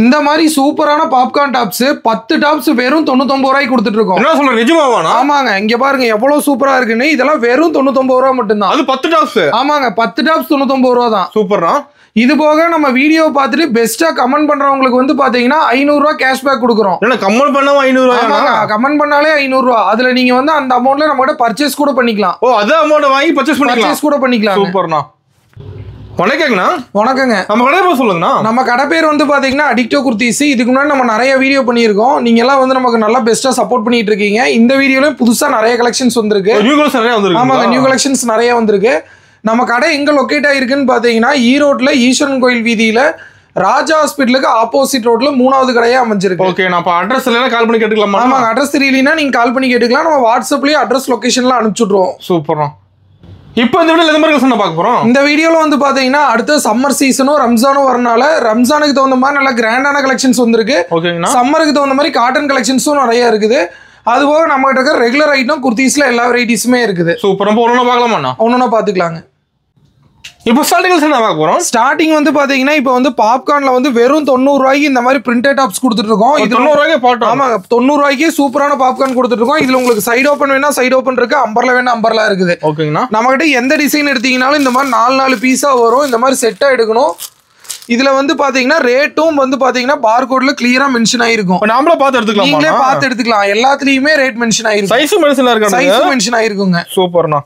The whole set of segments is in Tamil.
இந்த மாதிரி சூப்பரான பாப்கார்ன் டாப்ஸ் 10 டாப்ஸ் வெறும் 99 ரூபாய்க்கு கொடுத்துட்டு இருக்கோம். என்ன சொல்ற நிஜமாவானா? ஆமாங்க, இங்க பாருங்க எவ்வளவு சூப்பரா இருக்குன்னு. இதெல்லாம் வெறும் 99 ரூபா மட்டும் தான். அது 10 டாப்ஸ். ஆமாங்க, 10 டாப்ஸ் 99 ரூபா தான். சூப்பர்ரா. இது போக நம்ம வீடியோ பார்த்துட்டு பெஸ்டா கமெண்ட் பண்றவங்களுக்கு வந்து பாத்தீங்கன்னா 500 ரூபாய் கேஷ்பேக் கொடுக்குறோம். என்ன கமெண்ட் பண்ணாம 500 ரூபாயா? ஆமாங்க, கமெண்ட் பண்ணாலே 500 ரூபாய். அதுல நீங்க வந்து அந்த அமௌண்ட்ல நம்ம கிட்ட பர்ச்சேஸ் கூட பண்ணிக்கலாம். ஓ, அதே அமௌண்ட் வாங்கி பர்ச்சேஸ் கூட பண்ணிக்கலாம். சூப்பர்ண்ணா. வணக்கங்கண்ணா. வணக்கங்க. நம்ம கடை பேர் சொல்லுங்கண்ணா. நம்ம கடை பேர் வந்து பாத்தீங்கன்னா அடிக்டோ குர்த்திஸ். இதுக்கு முன்னாடி நம்ம நிறைய வீடியோ பண்ணியிருக்கோம். நீங்க எல்லாம் வந்து நமக்கு நல்லா பெஸ்டா சப்போர்ட் பண்ணிட்டு இருக்கீங்க. இந்த வீடியோலயும் புதுசா நிறைய கலெக்ஷன்ஸ் வந்திருக்கு. நியூ கலெக்ஷன் நிறைய வந்திருக்கு. ஆமாங்க, நியூ கலெக்ஷன்ஸ் நிறைய வந்திருக்கு. நம்ம கடை எங்க லொகேட் ஆயிருக்குன்னு பாத்தீங்கன்னா ஈரோட்ல ஈஸ்வரன் கோயில் வீதியில ராஜா ஹாஸ்பிட்டலுக்கு ஆப்போசிட் ரோட்ல 3வது கடையா அமைஞ்சிருக்கு. ஓகே, நான் அட்ரஸ் எல்லாம் கால் பண்ணி கேட்டுக்கலாமா? ஆமாங்க, அட்ரஸ் தெரியலனா நீங்க கால் பண்ணி கேட்டுக்கலாம். நம்ம வாட்ஸ்அப்லயே அட்ரஸ் லொகேஷன்லாம் அனுப்பிச்சுடுறோம். சூப்பர்ண்ணா. இப்போ இந்த வீடியோல எந்த மாதிரி கலெக்ஷன் பார்க்க போறோம்? இந்த வீடியோல வந்து பாத்தீங்கன்னா அடுத்த சம்மர் சீசனும் ரம்ஜானும் வரனால ரம்ஜானுக்கு தகுந்த மாதிரி நல்ல கிராண்டான கலெக்ஷன்ஸ் வந்திருக்கு. ஓகேங்கண்ணா. சம்மருக்கு தகுந்த மாதிரி காட்டன் கலெக்ஷன்ஸும் நிறைய இருக்குது. அதுபோக நம்ம கிட்ட இருக்க ரெகுலர் ஐட்டம் குர்த்திஸ்ல எல்லா வெரைட்டிஸுமே இருக்குது. சூப்பர். நம்ம ஒண்ணு பார்க்கலாமா? ஒண்ணு பாத்துக்கலாங்க. இப்போ ஸ்டார்டிங் கலெக்ஷன் பார்க்க போறோம். ஸ்டார்டிங் வந்து பாத்தீங்கன்னா இப்போ வந்து பாப்கார்ன்ல வந்து வெறும் 90 ரூபாய்க்கு இந்த மாதிரி பிரிண்டட் டாப்ஸ் கொடுத்துட்டு இருக்கோம். இது 90 ரூபாய்க்கு பாட்டோம். ஆமா, 90 ரூபாய்க்கு சூப்பரான பாப்கார்ன் கொடுத்துட்டு இருக்கோம். இதுல உங்களுக்கு சைடு ஓபன் வேணா சைடு ஓபன் இருக்கு, அம்பர்லா வேணா அம்பர்லா இருக்குது. ஓகேங்கண்ணா. நம்ம கிட்ட எந்த டிசைன் எடுத்தீங்கனாலும் இந்த மாதிரி 4 பீஸா வரும். இந்த மாதிரி செட்டா எடுக்கணும். இதுல வந்து பாத்தீங்கன்னா ரேட்டும் வந்து பாத்தீங்கன்னா பார்கோட்ல கிளியரா மென்ஷன் ஆயிருக்கும். நாமளே பார்த்து எடுத்துக்கலாம். நீங்களே பார்த்து எடுத்துக்கலாம். எல்லாத்துலயுமே ரேட் மென்ஷன் ஆயிருக்கும். சைஸும் மென்ஷன் ஆயிருக்குங்க. சூப்பர்ண்ணா.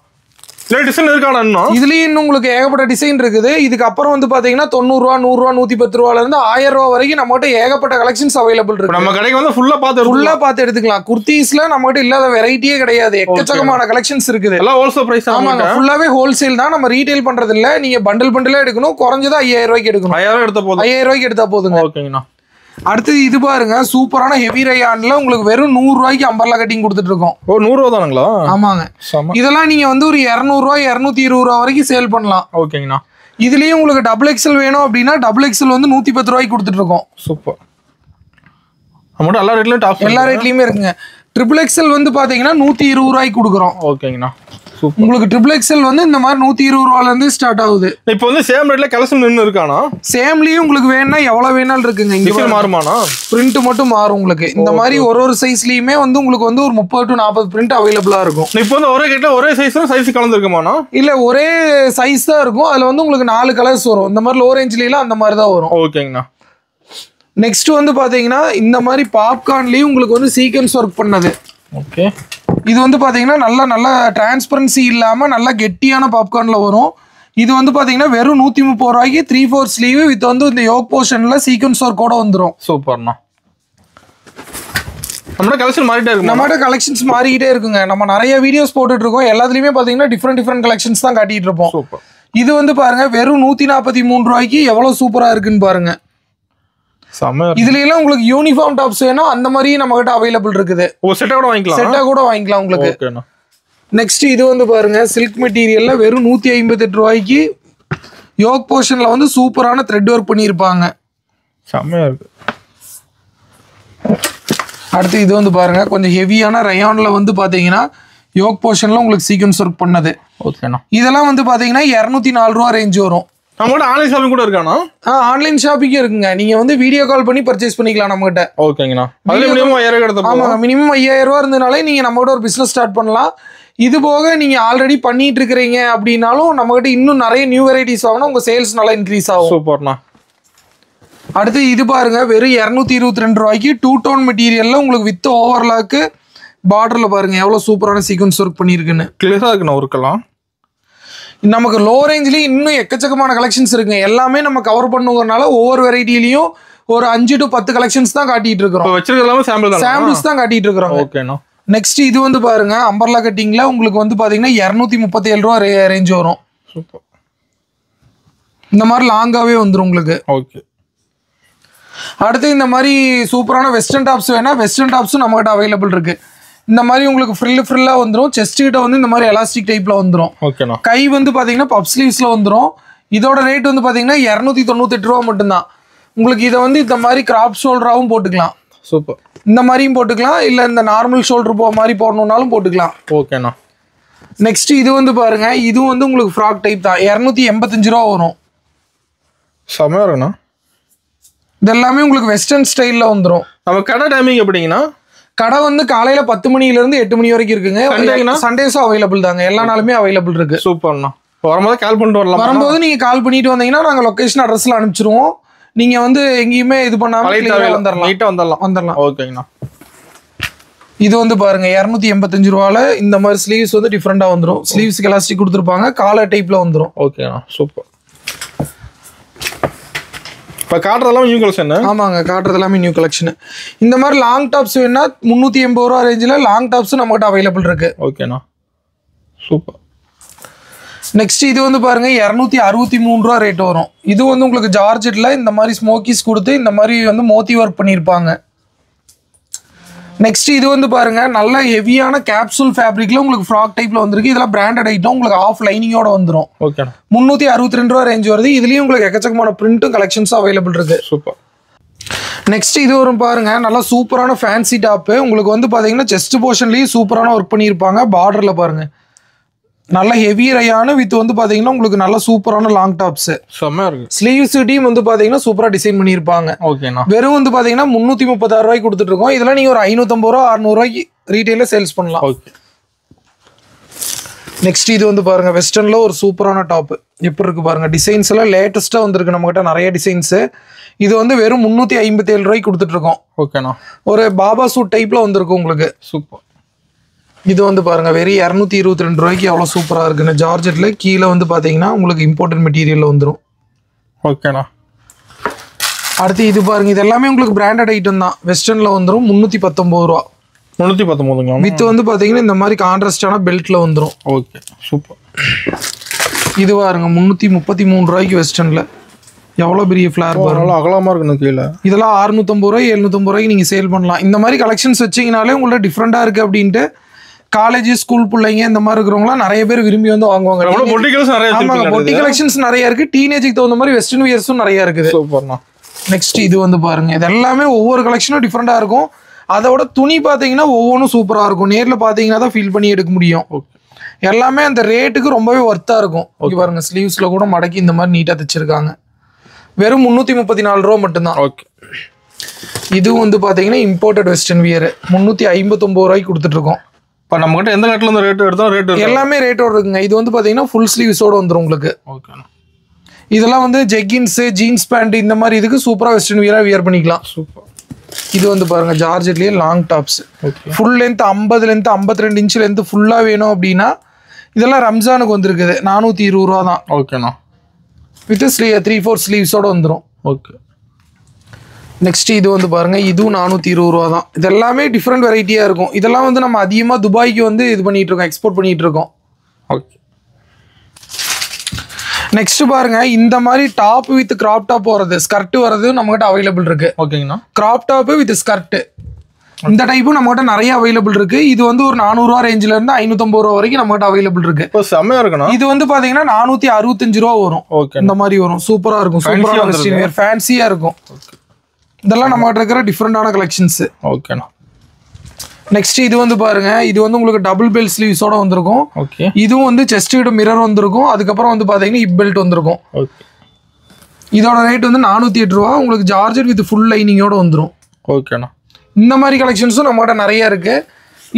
டிசைன் இருக்கானா? இதுலயும் இன்னும் உங்களுக்கு ஏகப்பட்ட டிசைன் இருக்குது. இதுக்கு அப்புறம் வந்து பாத்தீங்கன்னா 90 ரூபா, 100 ரூபா, 110 ரூபால இருந்து 1000 ரூபா வரைக்கும் நம்ம கிட்ட ஏகப்பட்ட கலெக்ஷன்ஸ் அவைலபிள் இருக்கு. நம்ம கடைக்கு வந்து ஃபுல்லா பார்த்து எடுத்துக்கலாம். குர்த்திஸ்ல நம்ம கிட்ட இல்லாத வெரைட்டியே கிடையாது. எக்கச்சக்கமான கலெக்ஷன்ஸ் இருக்குது. எல்லாம் ஹோல்சேல் பிரைஸ். ஆமாங்க, ஃபுல்லாவே ஹோல்சேல் தான். நம்ம ரீட்டைல் பண்றது இல்ல. நீங்க பண்டல் பண்டலா எடுக்கணும். குறைஞ்சது 5000 ரூபாய்க்கு எடுக்கணும். 5000 எடுத்தா போதும். 5000 ரூபாய்க்கு எடுத்தா போதுங்க. ஓகேங்கண்ணா. அடுத்து இது பாருங்க, சூப்பரான ஹெவி ரயான்ல உங்களுக்கு வெறும் 100 ரூபாய்க்கு அம்பர்லா கட்டிங் கொடுத்துட்டு இருக்கோம். ஓ, 100 ரூபா தானுங்களா? ஆமாங்க. இதெல்லாம் நீங்க வந்து ஒரு 200 ரூபாய் 220 ரூபா வரைக்கும் சேல் பண்ணலாம். ஓகேங்கண்ணா. இதுலயும் உங்களுக்கு டபுள் எக்ஸல் வேணும் அப்படின்னா டபுள் எக்ஸல் வந்து 110 ரூபாய்க்கு கொடுத்துட்டு இருக்கோம். சூப்பர். நம்மகிட்ட எல்லா ரேட்லயும் டாப், எல்லா ரேட்லயுமே இருக்குங்க. ட்ரிபிள் எக்ஸல் வந்து பாத்தீங்கன்னா 120 ரூபாய்க்கு கொடுக்குறோம். ஓகேங்கண்ணா. உங்களுக்கு ட்ரிபிள் எக்ஸல் வந்து இந்த மாதிரி 120 ரூபால இருந்து ஸ்டார்ட் ஆகுது. இப்போ வந்து சேம் ரேட்ல கலெக்ஷன் நின்னு இருக்கானா? சேம்லயும் உங்களுக்கு வேணும்னா எவ்வளவு வேணாலும் இருக்குங்க. இங்க மாறுமானா? பிரிண்ட் மட்டும் மாறும் உங்களுக்கு. இந்த மாதிரி ஒரு சைஸ்லயுமே வந்து உங்களுக்கு வந்து ஒரு 30 to 40 பிரிண்ட் அவைலபிளா இருக்கும். இப்போ வந்து ஒரே கிட்ட ஒரே சைஸ் கலந்துருக்குமானா? இல்ல, ஒரே சைஸ் தான் இருக்கும். அதுல வந்து உங்களுக்கு 4 கலர்ஸ் வரும். இந்த மாதிரி லோ ரேஞ்ச்ல எல்லாம் அந்த மாதிரி தான் வரும். ஓகேங்கண்ணா. நெக்ஸ்ட் வந்து பாத்தீங்கன்னா இந்த மாதிரி பாப்கார்ன்லயும் உங்களுக்கு வந்து சீக்வென்ஸ் ஒர்க் பண்ணது. ஓகே. இது வந்து பாத்தீங்கன்னா நல்ல டிரான்ஸ்பரன்சி இல்லாம நல்ல கெட்டியான பாப்கார்ன்ல வரும். இது வந்து பாத்தீங்கன்னா வெறும் 130 ரூபாய்க்கு 3/4 ஸ்லீவ் வித் வந்து இந்த யோக் போர்ஷன்ல சீக்வென்ஸ் ஒர்க்கோட வந்துரும். சூப்பர்ண்ணா. நம்மளோட கலெக்ஷன் மாறிட்டே இருக்கு. நம்மளோட கலெக்ஷன்ஸ் மாறிக்கிட்டே இருக்குங்க. நம்ம நிறைய வீடியோஸ் போட்டுட்டு இருக்கோம். எல்லாத்துலயுமே பாத்தீங்கன்னா டிஃப்ரெண்ட் கலெக்ஷன்ஸ் தான் காட்டிட்டு இருப்போம். சூப்பர். இது வந்து பாருங்க வெறும் 143 ரூபாய்க்கு எவ்வளவு சூப்பரா இருக்குன்னு பாருங்க. இதுல எல்லாம் உங்களுக்கு யூனிஃபார்ம் டாப்ஸ் வேணும் அந்த மாதிரி நம்ம கிட்ட அவைலபிள் இருக்குது. செட்டா கூட வாங்கிக்கலாம் உங்களுக்கு. நெக்ஸ்ட் இது வந்து பாருங்க சில்க் மெட்டீரியல்ல வெறும் 158 ரூபாய்க்கு யோக் போர்ஷன்ல வந்து சூப்பரான த்ரெட் ஒர்க் பண்ணியிருப்பாங்க. செம்மையா இருக்கு. அடுத்து இது வந்து பாருங்க கொஞ்சம் ஹெவியான ரயான்ல வந்து பாத்தீங்கன்னா யோக் போர்ஷன்ல உங்களுக்கு சீக்வென்ஸ் ஒர்க் பண்ணது. ஓகேண்ணா. இதெல்லாம் வந்து பாத்தீங்கன்னா 204 ரூபா ரேஞ்ச் வரும். நம்மகிட்ட ஆன்லைன் ஷாப்பிங் கூட இருக்கானா? ஆன்லைன் ஷாப்பிங் இருக்குங்க. நீங்க வந்து வீடியோ கால் பண்ணி பர்ச்சேஸ் பண்ணிக்கலாம் நம்ம கிட்ட. ஓகேங்கண்ணா. அதுல மினிமம் 5000 எடுத்தா போதும். ஆமா, மினிமம் 5000 ரூபா இருந்தனாலே நீங்க நம்ம கிட்ட ஒரு பிசினஸ் ஸ்டார்ட் பண்ணலாம். இது போக நீங்க ஆல்ரெடி பண்ணிட்டு இருக்கீங்க அப்படின்னாலும் நம்ம கிட்ட இன்னும் நிறைய நியூ வெரைட்டிஸ் வாங்கினா உங்க சேல்ஸ் நல்லா இன்க்ரீஸ் ஆகும். சூப்பர்ண்ணா. அடுத்து இது பாருங்க வெறும் 222 ரூபாய்க்கு 2 டோன் மெட்டீரியல்ல உங்களுக்கு வித் ஓவர்லாக்கு பார்டர்ல பாருங்க எவ்வளவு சூப்பரான சீக்வென்ஸ் ஒர்க் பண்ணிருக்குன்னு. கிளியரா இருக்குண்ணா ஒர்க்கெல்லாம். நமக்கு லோ ரேஞ்ச்லயும் இன்னும் எக்கச்சக்கமான கலெக்ஷன்ஸ் இருக்குங்க. எல்லாமே நம்ம கவர் பண்ணுங்கறனால ஒவ்வொரு வெரைட்டிலயும் ஒரு 5 to 10 கலெக்ஷன்ஸ் தான் காட்டிட்டு இருக்கோம். வச்சிருக்கலாமே சாம்பிள்ஸ் தான் காட்டிட்டு இருக்கோம். ஓகேண்ணா. நெக்ஸ்ட் இது வந்து பாருங்க அம்பர்லா கட்டிங்ல உங்களுக்கு வந்து பாத்தீங்கன்னா 237 ரூபா ரேஞ்ச் வரும். சூப்பர். இந்த மாதிரி லாங்காவே வந்துரும் உங்களுக்கு. ஓகே. அடுத்து இந்த மாதிரி சூப்பரான வெஸ்டர்ன் டாப்ஸ் வேணா வெஸ்டர்ன் டாப்ஸும் நம்ம கிட்ட அவைலபிள் இருக்கு. இந்த மாதிரி உங்களுக்கு ஃப்ரில்லா வந்துரும். செஸ்ட் கிட்ட வந்து இந்த மாதிரி எலாஸ்டிக் டைப்ல வந்துரும். ஓகேண்ணா. கை வந்து பாத்தீங்கன்னா பப் ஸ்லீவ்ஸ்ல வந்துரும். இதோட ரேட் வந்து பாத்தீங்கன்னா 298 ரூபா மட்டும்தான். உங்களுக்கு இதை வந்து இந்த மாதிரி கிராப் ஷோல்டராகவும் போட்டுக்கலாம். சூப்பர். இந்த மாதிரியும் போட்டுக்கலாம், இல்ல இந்த நார்மல் ஷோல்டர் மாதிரி போடணும்னாலும் போட்டுக்கலாம். ஓகேண்ணா. நெக்ஸ்ட் இது வந்து பாருங்க, இது வந்து உங்களுக்கு ஃப்ராக் டைப் தான். 285 ரூபா வரும். செமையா இருக்குண்ணா. இது எல்லாமே உங்களுக்கு வெஸ்டர்ன் ஸ்டைல்ல வந்துரும். நம்ம கடை டைமிங் எப்படிங்கண்ணா? கடை வந்து காலையில 10 மணில இருந்து 8 மணி வரைக்கும் இருக்குங்க. சண்டேஸும் அவைலபிள் தாங்க, எல்லா நாளுமே அவைலபிள் இருக்கு. சூப்பர்ண்ணா. வரும்போது கால் பண்ணிட்டு வரலாம். வரும்போது நீங்க கால் பண்ணிட்டு வந்தீங்கன்னா நாங்க லொகேஷன் அட்ரஸ்ல அனுப்பிச்சிருவோம். நீங்க வந்து எங்கேயுமே இது பண்ணாம வந்துடலாம். ஓகேங்கண்ணா. இது வந்து பாருங்க 285 ரூபால இந்த மாதிரி ஸ்லீவ்ஸ் வந்து டிஃப்ரெண்டா வந்துரும். ஸ்லீவ்ஸ்க்கு எலாஸ்டிக் கொடுத்துருப்பாங்க, காலர் டைப்ல வந்துரும். ஓகேண்ணா, சூப்பர். இப்போ காட்டுறதெல்லாம் நியூ கலெக்ஷன். ஆமாங்க, காட்டுறது எல்லாமே நியூ கலெக்ஷன். இந்த மாதிரி லாங் டாப்ஸ் வேணா 380 ரூபா ரேஞ்சில் லாங் டாப்ஸும் நம்மகிட்ட அவைலபிள் இருக்கு. ஓகேண்ணா, சூப்பர். நெக்ஸ்ட் இது வந்து பாருங்க 263 ரூபா ரேட் வரும். இது வந்து உங்களுக்கு ஜார்ஜெட்ல இந்த மாதிரி ஸ்மோக்கிஸ் கொடுத்து இந்த மாதிரி வந்து மோத்தி ஒர்க் பண்ணியிருப்பாங்க. நெக்ஸ்ட் இது வந்து பாருங்க நல்ல ஹெவியான கேப்சூல் ஃபேப்ரிக்ல உங்களுக்கு ஃப்ராக் டைப்ல வந்திருக்கு. இதெல்லாம் பிராண்டட் ஐட்டம், உங்களுக்கு ஆஃப் லைனிங்கோட வந்துடும். ஓகே, 362 ரூபா ரேஞ்ச் வருது. இதுலயும் உங்களுக்கு எக்கச்சக்கமான பிரிண்ட்டும் கலெக்ஷன்ஸும் அவைலபிள் இருக்கு. சூப்பர். நெக்ஸ்ட் இது வரும் பாருங்க, நல்லா சூப்பரான ஃபேன்சி டாப்பு. உங்களுக்கு வந்து பாத்தீங்கன்னா செஸ்ட் போர்ஷன்லயும் சூப்பரான ஒர்க் பண்ணியிருப்பாங்க. பார்டர்ல பாருங்க நல்ல ஹெவி ரயான வித் வந்து பாத்தீங்கன்னா உங்களுக்கு நல்ல சூப்பரான லாங் டாப்ஸ். செமையா இருக்கு. ஸ்லீவ்ஸ் டீம் வந்து பாத்தீங்கன்னா சூப்பரா டிசைன் பண்ணியிருப்பாங்க. ஓகேண்ணா. வெறும் வந்து பாத்தீங்கன்னா 336 ரூபாய்க்கு கொடுத்துட்டு இருக்கோம். இதெல்லாம் நீங்க ஒரு 550 ரூபா 600 ரூபாய்க்கு ரீட்டைல சேல்ஸ் பண்ணலாம். ஓகே. நெக்ஸ்ட் இது வந்து பாருங்க வெஸ்டர்ன்ல ஒரு சூப்பரான டாப். எப்படி இருக்கு பாருங்க, டிசைன்ஸ் எல்லாம் லேட்டஸ்டா வந்திருக்கு நம்ம கிட்ட நிறைய டிசைன்ஸ். இது வந்து வெறும் 357 ரூபாய்க்கு கொடுத்துட்டு இருக்கோம். ஓகேண்ணா. ஒரு பாபா சூட் டைப்ல வந்திருக்கு உங்களுக்கு. சூப்பர். இது வந்து பாருங்க வெறும் 222 ரூபாய்க்கு எவ்வளவு சூப்பரா இருக்குன்னு. ஜார்ஜெட்ல கீழே வந்து பாத்தீங்கன்னா உங்களுக்கு இம்போர்ட்டட் மெட்டீரியல் வந்துடும். ஓகேண்ணா. அடுத்து இது பாருங்க, இது எல்லாமே உங்களுக்கு பிராண்டட் ஐட்டம் தான். வெஸ்டர்ன்ல வந்துடும் 319 ரூபா. 319 வித் வந்து பாத்தீங்கன்னா இந்த மாதிரி கான்ட்ராஸ்டான பெல்ட்ல வந்துடும். Okay, super. இது பாருங்க 333 ரூபாய்க்கு வெஸ்டர்ன்ல எவ்வளவு பெரிய ஃபிளார் பாருங்க, அகலமா இருக்கு கீழே. இதெல்லாம் 650 ரூபாய் 750 ரூபாய்க்கு நீங்க சேல் பண்ணலாம். இந்த மாதிரி கலெக்ஷன்ஸ் வச்சீங்கனாலே உங்களுக்கு டிஃப்ரெண்டா இருக்கு அப்படின்ட்டு காலேஜ் ஸ்கூல் பிள்ளைங்க இந்த மாதிரி இருக்கிறவங்களாம் நிறைய பேர் விரும்பி வந்து வாங்குவாங்க. பொட்டி கலெக்ஷன்ஸ் நிறைய இருக்கு. டீனேஜுக்கு தகுந்த மாதிரி வெஸ்டர்ன் வியர்ஸும் நிறைய இருக்குது. சூப்பர்ண்ணா. நெக்ஸ்ட் இது வந்து பாருங்க, இது எல்லாமே ஒவ்வொரு கலெக்ஷனும் டிஃப்ரெண்டா இருக்கும். அதோட துணி பாத்தீங்கன்னா ஒவ்வொன்றும் சூப்பரா இருக்கும். நேர்ல பாத்தீங்கன்னா தான் ஃபீல் பண்ணி எடுக்க முடியும். எல்லாமே அந்த ரேட்டுக்கு ரொம்பவே ஒர்த்தா இருக்கும். இங்க பாருங்க ஸ்லீவ்ஸ்ல கூட மடக்கி இந்த மாதிரி நீட்டா தைச்சிருக்காங்க. வெறும் 334 ரூபா மட்டும்தான். ஓகே. இது வந்து பாத்தீங்கன்னா இம்போர்ட்டட் வெஸ்டர்ன் வியர் 359 ரூபாய்க்கு கொடுத்துட்டு இருக்கோம். இப்போ நம்ம கிட்ட எந்த கட்டில இருந்து ரேட் எடுத்தோம் ரேட் எல்லாமே ரேட்டோட இருக்குங்க. இது வந்து பாத்தீங்கன்னா ஃபுல் ஸ்லீவ்ஸோட வந்துடும் உங்களுக்கு. ஓகே. இதெல்லாம் வந்து ஜெக்கின்ஸ் ஜீன்ஸ் பேண்ட் இந்த மாதிரி இதுக்கு சூப்பரா வெஸ்டர்ன் வியரா வியர் பண்ணிக்கலாம். சூப்பர். இது வந்து பாருங்க ஜார்ஜெட்லயே long tops. Full length 50 length 52 inch length ஃபுல்லா வேணும் அப்படின்னா இதெல்லாம் ரம்ஜானுக்கு வந்திருக்குது. 420 ரூபா தான். ஓகேண்ணா. வித் 3-4 ஸ்லீவ்ஸோட வந்துடும். ஓகே. நெக்ஸ்ட் இது வந்து பாருங்க, இதுவும் 420 ரூபா தான். இது எல்லாமே டிஃப்ரெண்ட் வெரைட்டியா இருக்கும். இதெல்லாம் வந்து நம்ம அதிகமா துபாய்க்கு வந்து இது பண்ணிட்டு இருக்கோம், எக்ஸ்போர்ட் பண்ணிட்டு இருக்கோம். ஓகே. நெக்ஸ்ட் பாருங்க, இந்த மாதிரி டாப் வித் கிராப் டாப் வரது, ஸ்கர்ட் வரது நம்ம கிட்ட அவைலபிள் இருக்கு. ஓகேங்கண்ணா. கிராப் டாப் வித் ஸ்கர்ட் இந்த டைப்பும் நம்ம கிட்ட நிறைய அவைலபிள் இருக்கு. இது வந்து ஒரு 400 ரூபா ரேஞ்சில இருந்து 550 ரூபா வரைக்கும் நம்ம கிட்ட அவைலபிள் இருக்கு. இப்போ செமையா இருக்கணும். இது வந்து பாத்தீங்கன்னா 465 ரூபா வரும். இந்த மாதிரி வரும். சூப்பரா இருக்கும். சூப்பரான வெஸ்டர்ன் வியர் ஃபேன்சியா இருக்கும். இதெல்லாம் நம்ம கிட்ட இருக்கிற டிஃப்ரெண்டான கலெக்ஷன்ஸ். ஓகேண்ணா. நெக்ஸ்ட் இது வந்து பாருங்க, இது வந்து உங்களுக்கு டபுள் பெல் ஸ்லீவ்ஸோட வந்திருக்கும். ஓகே. இதுவும் வந்து செஸ்ட் விட மிரர் வந்திருக்கும். அதுக்கப்புறம் வந்து பாத்தீங்கன்னா ஹிப் பெல்ட் வந்திருக்கும். ஓகே. இதோட ரேட் வந்து 408 ரூபா. உங்களுக்கு ஜார்ஜெட் வித் ஃபுல் லைனிங்கோட வந்துடும். ஓகேண்ணா. இந்த மாதிரி கலெக்ஷன்ஸும் நம்மகிட்ட நிறைய இருக்கு.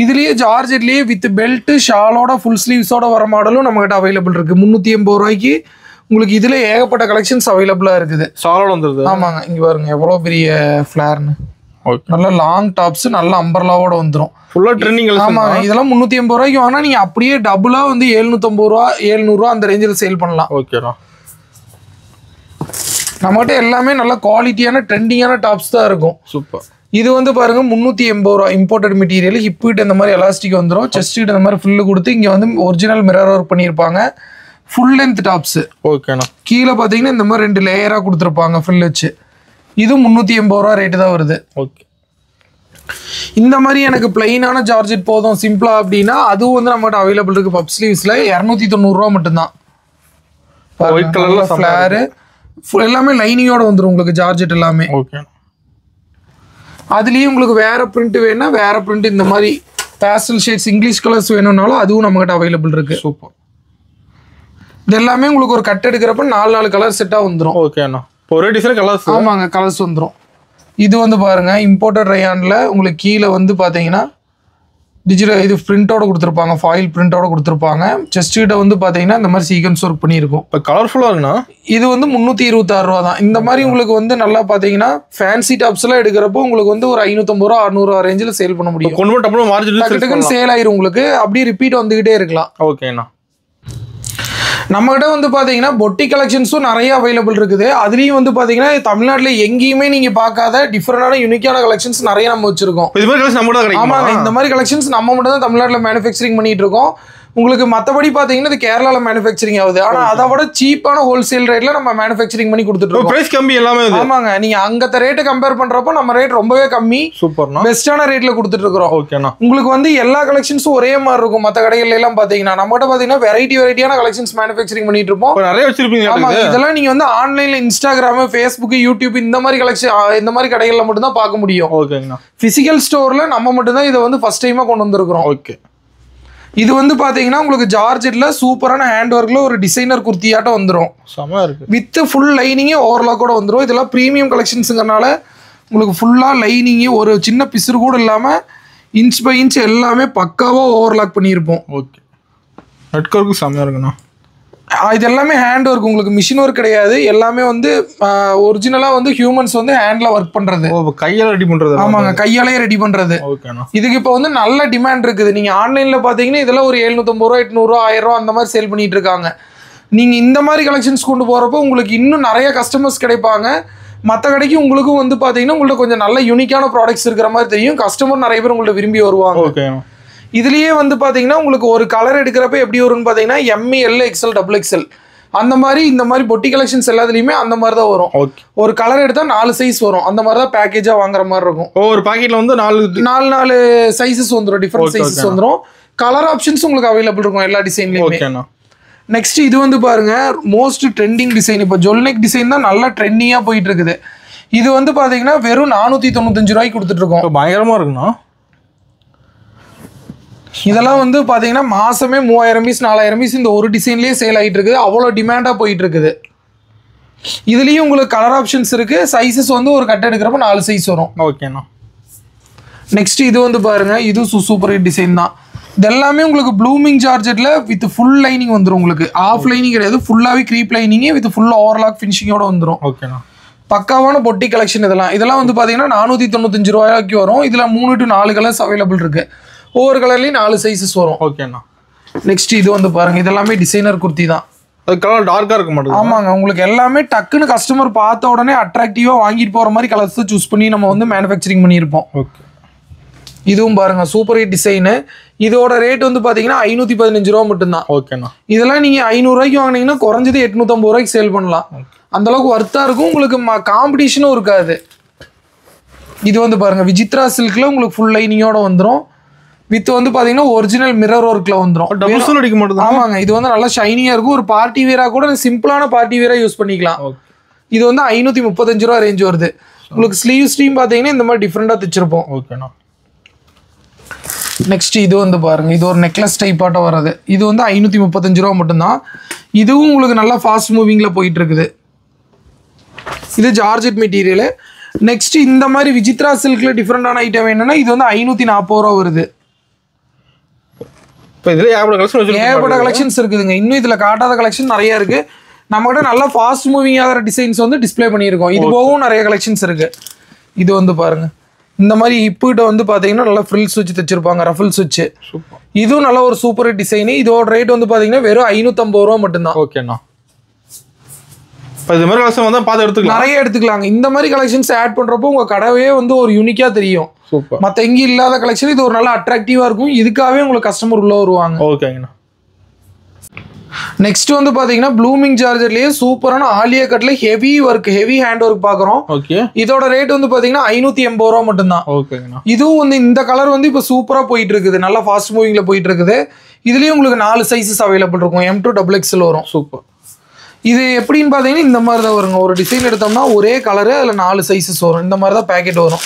இதுலயே ஜார்ஜெட்லயே வித் பெல்ட் ஷாலோட ஃபுல் ஸ்லீவ்ஸோட வர மாடலும் நம்மகிட்ட அவைலபிள் இருக்கு. 380 ரூபாய்க்கு உங்களுக்கு இதுல ஏகப்பட்ட கலெக்ஷன்ஸ் அவைலபிளா இருக்குது. ஷாலோட வந்துருது. ஆமாங்க, இங்க பாருங்க எவ்வளவு பெரிய ஃபிளார்னு. நல்ல லாங் டாப்ஸ் நல்ல அம்பர்லாவோட வந்துடும். ஃபுல்லா ட்ரெண்டிங். ஆமாங்க, இதெல்லாம் 380 ரூபாய்க்கு வாங்கினா நீங்க அப்படியே டபுளா வந்து 750 ரூபா 700 ரூபா அந்த ரேஞ்சில் சேல் பண்ணலாம். ஓகேண்ணா. நம்மகிட்ட எல்லாமே நல்ல குவாலிட்டியான ட்ரெண்டிங்கான டாப்ஸ் தான் இருக்கும். சூப்பர். இது வந்து பாருங்க 380 ரூபா இம்போர்ட்டட் மெட்டீரியல். ஹிப் கிட்ட இந்த மாதிரி எலாஸ்டிக் வந்துடும். செஸ்ட் கிட்ட இந்த மாதிரி ஃபுல்லு கொடுத்து இங்க வந்து ஒரிஜினல் மிரர் ஒர்க் பண்ணியிருப்பாங்க. Full length tops. ஓகேண்ணா. கீழே பாத்தீங்கன்னா இந்த மாதிரி 2 லேயரா கொடுத்துருப்பாங்க ஃபில் வச்சு. இது 380 ரூபா ரேட்டு தான் வருது. ஓகே. இந்த மாதிரி எனக்கு பிளைனான ஜார்ஜெட் போதும் சிம்பிளா அப்படின்னா அதுவும் வந்து நம்மகிட்ட அவைலபிள் இருக்கு. பப் ஸ்லீவ்ஸ்ல 290 ரூபா மட்டும்தான். ஒயிட் கலர்ல ஃபிளார் எல்லாமே லைனிங்கோட வந்துடும் உங்களுக்கு ஜார்ஜெட் எல்லாமே. ஓகே. அதுலயும் உங்களுக்கு வேற பிரிண்ட் வேணும்னா வேற பிரிண்ட், இந்த மாதிரி பேஸ்டல் ஷேட்ஸ் இங்கிலீஷ் கலர்ஸ் வேணும்னாலும் அதுவும் நம்மகிட்ட அவைலபிள் இருக்கு. சூப்பர். இது எல்லாமே உங்களுக்கு ஒரு கட் எடுக்கிறப்ப 4 கலர் செட்டா வந்துடும். ஓகேண்ணா. ஒரே டிசைன் கலர்ஸ். ஆமாங்க, கலர்ஸ் வந்துடும். இது வந்து பாருங்க இம்போர்ட்டட் ரயான்ல உங்களுக்கு கீழே வந்து பாத்தீங்கன்னா டிஜிட்டல் இது பிரிண்டோட கொடுத்துருப்பாங்க, ஃபாயில் பிரிண்டோட கொடுத்துருப்பாங்க. செஸ்ட் கிட்ட வந்து பாத்தீங்கன்னா இந்த மாதிரி சீக்வன்ஸ் ஒர்க் பண்ணியிருக்கும். இப்போ கலர்ஃபுல்லா இருக்குண்ணா. இது வந்து 326 ரூபா தான். இந்த மாதிரி உங்களுக்கு வந்து நல்லா பாத்தீங்கன்னா ஃபேன்சி டாப்ஸ் எல்லாம் எடுக்கிறப்போ உங்களுக்கு வந்து ஒரு 550 ரூபா 600 ரூபா ரேஞ்சில் சேல் பண்ண முடியும். கொண்டு போய் டப்புனு மார்ஜின் சேல் ஆயிரும் உங்களுக்கு. அப்படியே ரிப்பீட் வந்துகிட்டே இருக்கலாம். ஓகேண்ணா. நம்மகிட்ட வந்து பாத்தீங்கன்னா பொட்டி கலெக்ஷன்ஸும் நிறைய அவைலபிள் இருக்குது. அதுலயும் வந்து பாத்தீங்கன்னா தமிழ்நாட்டுல எங்கேயுமே நீங்க பார்க்காத டிஃபரெண்டான யூனிக்கான கலெக்ஷன்ஸ் நிறைய நம்ம வச்சிருக்கோம். இது மாதிரி கலெக்ஷன் நம்ம கூட கிடைக்கும். ஆமாங்க, இந்த மாதிரி கலெக்ஷன்ஸ் நம்ம மட்டும் தான் தமிழ்நாட்டுல மேனுஃபேக்சரிங் பண்ணிட்டு இருக்கோம். உங்களுக்கு மற்றபடி பாத்தீங்கன்னா இது கேரளால மேனுஃபேக்சரிங் ஆகுது. ஆனா அதை விட சீப்பான ஹோல்சேல் ரேட்ல நம்ம மேனுஃபேக்சரிங் பண்ணி கொடுத்துட்டு இருக்கோம். பிரைஸ் கம்மி எல்லாமே. ஆமாங்க, நீங்க அங்கத்த ரேட் கம்பேர் பண்றப்போ நம்ம ரேட் ரொம்பவே கம்மி. சூப்பர்னா. பெஸ்டான ரேட்ல கொடுத்துட்டு இருக்கோம். ஓகேண்ணா. உங்களுக்கு வந்து எல்லா கலெக்ஷன்ஸும் ஒரே மாதிரி இருக்கும். மற்ற கடைகள்ல எல்லாம் பாத்தீங்கன்னா நம்மகிட்ட பாத்தீங்கன்னா வெரைட்டியான கலெக்ஷன்ஸ் மேனுஃபேக்சரிங் பண்ணிட்டு இருப்போம். நிறைய வச்சிருப்பீங்க. ஆமா, இதெல்லாம் நீங்க வந்து ஆன்லைன்ல இன்ஸ்டாகிராம், ஃபேஸ்புக், யூடியூப் இந்த மாதிரி கலெக்ஷன் இந்த மாதிரி கடைகள்ல மட்டும் தான் பார்க்க முடியும். ஓகேங்கண்ணா. பிசிக்கல் ஸ்டோர்ல நம்ம மட்டும் தான் இதை வந்து ஃபர்ஸ்ட் டைமா கொண்டு வந்திருக்கிறோம். ஓகே. இது வந்து பாத்தீங்கன்னா உங்களுக்கு ஜார்ஜெட்ல சூப்பரான ஹேண்ட் ஒர்க்ல ஒரு டிசைனர் குர்த்தியாட்டம் வந்துடும். செமையா இருக்கு. வித் ஃபுல் லைனிங்கே ஓவர்லாக் கூட வந்துடும். இதெல்லாம் ப்ரீமியம் கலெக்ஷன்ஸுங்கறனால உங்களுக்கு ஃபுல்லா லைனிங்கே ஒரு சின்ன பிசுறு கூட இல்லாம இன்ச் பை இன்ச் எல்லாமே பக்காவா ஓவர்லாக் பண்ணியிருப்போம். ஓகே. நெட் ஒர்க்கு செமையா இருக்குண்ணா. இது எல்லாமே ஹேண்ட் ஒர்க், உங்களுக்கு மிஷின் ஒர்க் கிடையாது. எல்லாமே வந்து ஒரிஜினலா வந்து ஹியூமன்ஸ் வந்து ஹேண்ட்ல ஒர்க் பண்றது. கையால ரெடி பண்றது. ஆமாங்க, கையாலே ரெடி பண்றது. இதுக்கு இப்போ வந்து நல்ல டிமாண்ட் இருக்குது. நீங்க ஆன்லைன்ல பாத்தீங்கன்னா இதெல்லாம் ஒரு 750 ரூபா 800 ரூபா 1000 ரூபா அந்த மாதிரி சேல் பண்ணிட்டு இருக்காங்க. நீங்க இந்த மாதிரி கலெக்ஷன்ஸ் கொண்டு போறப்போ உங்களுக்கு இன்னும் நிறைய கஸ்டமர்ஸ் கிடைப்பாங்க. மற்ற கடைக்கு உங்களுக்கும் வந்து பாத்தீங்கன்னா உங்கள்ட்ட கொஞ்சம் நல்ல யூனிக்கான ப்ராடக்ட்ஸ் இருக்கிற மாதிரி தெரியும். கஸ்டமர் நிறைய பேர் உங்கள்ட்ட விரும்பி வருவாங்க. இதுலயே வந்து பாத்தீங்கன்னா உங்களுக்கு ஒரு கலர் எடுக்கிறப்ப எப்படி வரும்னு பாத்தீங்கன்னா M, L, XL, double XL அந்த மாதிரி இந்த மாதிரி பொட்டி கலெக்ஷன்ஸ் எல்லாத்துலயுமே அந்த மாதிரி தான் வரும். ஒரு கலர் எடுத்தா 4 சைஸ் வரும். அந்த மாதிரி தான் பேக்கேஜா வாங்குற மாதிரி இருக்கும். ஒரு பாக்கெட்ல வந்து 4 சைஸஸ் வந்துடும். டிஃபரெண்ட் சைஸஸ் வந்துடும். கலர் ஆப்ஷன்ஸ் உங்களுக்கு அவைலபிள் இருக்கும் எல்லா டிசைன்லயுமே. நெக்ஸ்ட் இது வந்து பாருங்க மோஸ்ட் ட்ரெண்டிங் டிசைன். இப்போ ஜொல்நெக் டிசைன் தான் நல்லா ட்ரெண்டிங்கா போயிட்டு இருக்குது. இது வந்து பாத்தீங்கன்னா வெறும் 495 ரூபாய்க்கு கொடுத்துட்டு இருக்கோம். பயங்கரமா இருக்குண்ணா. இதெல்லாம் வந்து பாத்தீங்கன்னா மாசமே 3000 பீஸ் 4000 பீஸ் இந்த ஒரு டிசைன்லயே சேல் ஆகிட்டு இருக்குது. அவ்வளோ டிமாண்டா போயிட்டு இருக்குது. இதுலயும் உங்களுக்கு கலர் ஆப்ஷன்ஸ் இருக்கு. சைஸஸ் வந்து ஒரு கட் எடுக்கிறப்ப 4 சைஸ் வரும். ஓகேண்ணா. நெக்ஸ்ட் இது வந்து பாருங்க, இது சூப்பர் டிசைன் தான். இது எல்லாமே உங்களுக்கு ப்ளூமிங் ஜார்ஜெட்ல வித் ஃபுல் லைனிங் வந்துடும். உங்களுக்கு ஆஃப் லைனிங் கிடையாது, ஃபுல்லாவே crepe lining with full overlock ஃபினிஷிங்கோட வந்துடும். ஓகேண்ணா. பக்காவான பொட்டி கலெக்ஷன். இதெல்லாம் வந்து பாத்தீங்கன்னா 495 ரூபாய்க்கு வரும். இதுல 3 to 4 கலர்ஸ் அவைலபிள் இருக்கு. ஒவ்வொரு கலர்லயும் 4 சைஸஸ் வரும். ஓகேண்ணா. நெக்ஸ்ட் இது வந்து பாருங்க, இதெல்லாமே டிசைனர் குர்த்தி தான். அது கலர் டார்க்கா இருக்க மாட்டேங்குது. ஆமாங்க, உங்களுக்கு எல்லாமே டக்குன்னு கஸ்டமர் பார்த்த உடனே அட்ராக்டிவா வாங்கிட்டு போற மாதிரி கலர்ஸ் சூஸ் பண்ணி நம்ம வந்து மேனுஃபேக்சரிங் பண்ணியிருப்போம். ஓகே. இதுவும் பாருங்க சூப்பர் ஹிட் டிசைனு. இதோட ரேட் வந்து பாத்தீங்கன்னா 515 ரூபா மட்டும்தான். ஓகேண்ணா. இதெல்லாம் நீங்க 500 ரூபாய்க்கு வாங்கினீங்கன்னா குறைஞ்சது 850 ரூபாய்க்கு சேல் பண்ணலாம். அந்த அளவுக்கு வர்த்தா இருக்கும். உங்களுக்கு காம்படிஷனும் இருக்காது. இது வந்து பாருங்க விசித்ரா சில்க்ல உங்களுக்கு ஃபுல் லைனிங்கோட வந்துடும். வித் வந்து பாத்தீங்கன்னா ஒரிஜினல் மிரர் ஒர்க்ல வந்துடும். ஆமாங்க, இது வந்து நல்லா ஷைனியா இருக்கும். ஒரு பார்ட்டி வேரா கூட சிம்பிளான பார்ட்டி வேரா யூஸ் பண்ணிக்கலாம். இது வந்து 535 ரூபா ரேஞ்ச் வருது. உங்களுக்கு ஸ்லீவ் ஸ்ட்ரீம் பாத்தீங்கன்னா இந்த மாதிரி டிஃப்ரெண்டா தைச்சிருப்போம். ஓகேண்ணா. நெக்ஸ்ட் இது வந்து பாருங்க, இது ஒரு நெக்லஸ் டைப் ஆட்டம் வர்றது. இது வந்து 535 ரூபா மட்டும்தான். இதுவும் உங்களுக்கு நல்லா ஃபாஸ்ட் மூவிங்ல போயிட்டு இருக்குது. இது ஜார்ஜெட் மெட்டீரியல். நெக்ஸ்ட் இந்த மாதிரி விசித்ரா சில்க்ல டிஃப்ரெண்டான ஐட்டம் என்னன்னா இது வந்து 540 ரூபா வருது. ஏகப்பட்ட கலெக்ஷன்ஸ் இருக்குதுங்க. இன்னும் இதுல காட்டாத கலெக்ஷன் நிறைய இருக்கு. நம்ம கிட்ட நல்லா ஃபாஸ்ட் மூவிங் ஆகிற டிசைன்ஸ் வந்து டிஸ்பிளே பண்ணியிருக்கோம். இது போகவும் நிறைய கலெக்ஷன்ஸ் இருக்கு. இது வந்து பாருங்க இந்த மாதிரி ஹிப்புகிட்ட வந்து பாத்தீங்கன்னா நல்லா ஃப்ரில் சுவிட்ச் தைச்சிருப்பாங்க, ரஃபில் சுவிட்ச். இதுவும் நல்ல ஒரு சூப்பர் டிசைன். இதோட ரேட் வந்து பாத்தீங்கன்னா வெறும் 550 ரூபா மட்டும்தான். ஓகேண்ணா. இது மாதிரி கலெக்ஷன் வந்து பார்த்து எடுத்துக்கலாம், நிறைய எடுத்துக்கலாங்க. இந்த மாதிரி கலெக்ஷன்ஸ் ஆட் பண்றப்போ உங்க கடவே வந்து ஒரு யூனிக்கா தெரியும். மத்த எங்கேயும் இல்லாத கலெக்ஷன். இது ஒரு நல்ல அட்ராக்டிவா இருக்கும். இதுக்காகவே உங்களுக்கு கஸ்டமர் உள்ள வருவாங்க. ஓகேங்கண்ணா. நெக்ஸ்ட் வந்து பாத்தீங்கன்னா ப்ளூமிங் ஜார்ஜர்லயே சூப்பரான ஆலியா கட்ல heavy work, heavy hand work பாக்குறோம். இதோட ரேட் வந்து பாத்தீங்கன்னா 580 ரூபா மட்டும்தான். இதுவும் வந்து இந்த கலர் வந்து இப்ப சூப்பரா போயிட்டு இருக்குது. நல்லா ஃபாஸ்ட் மூவிங்ல போயிட்டு இருக்குது. இதுலயும் உங்களுக்கு 4 சைஸஸ் அவைலபிள் இருக்கும். M to XXL வரும். சூப்பர். இது எப்படின்னு பாத்தீங்கன்னா இந்த மாதிரி தான் வருங்க. ஒரு டிசைன் எடுத்தோம்னா ஒரே கலரு, அதுல 4 சைஸஸ் வரும். இந்த மாதிரி தான் பேக்கெட் வரும்.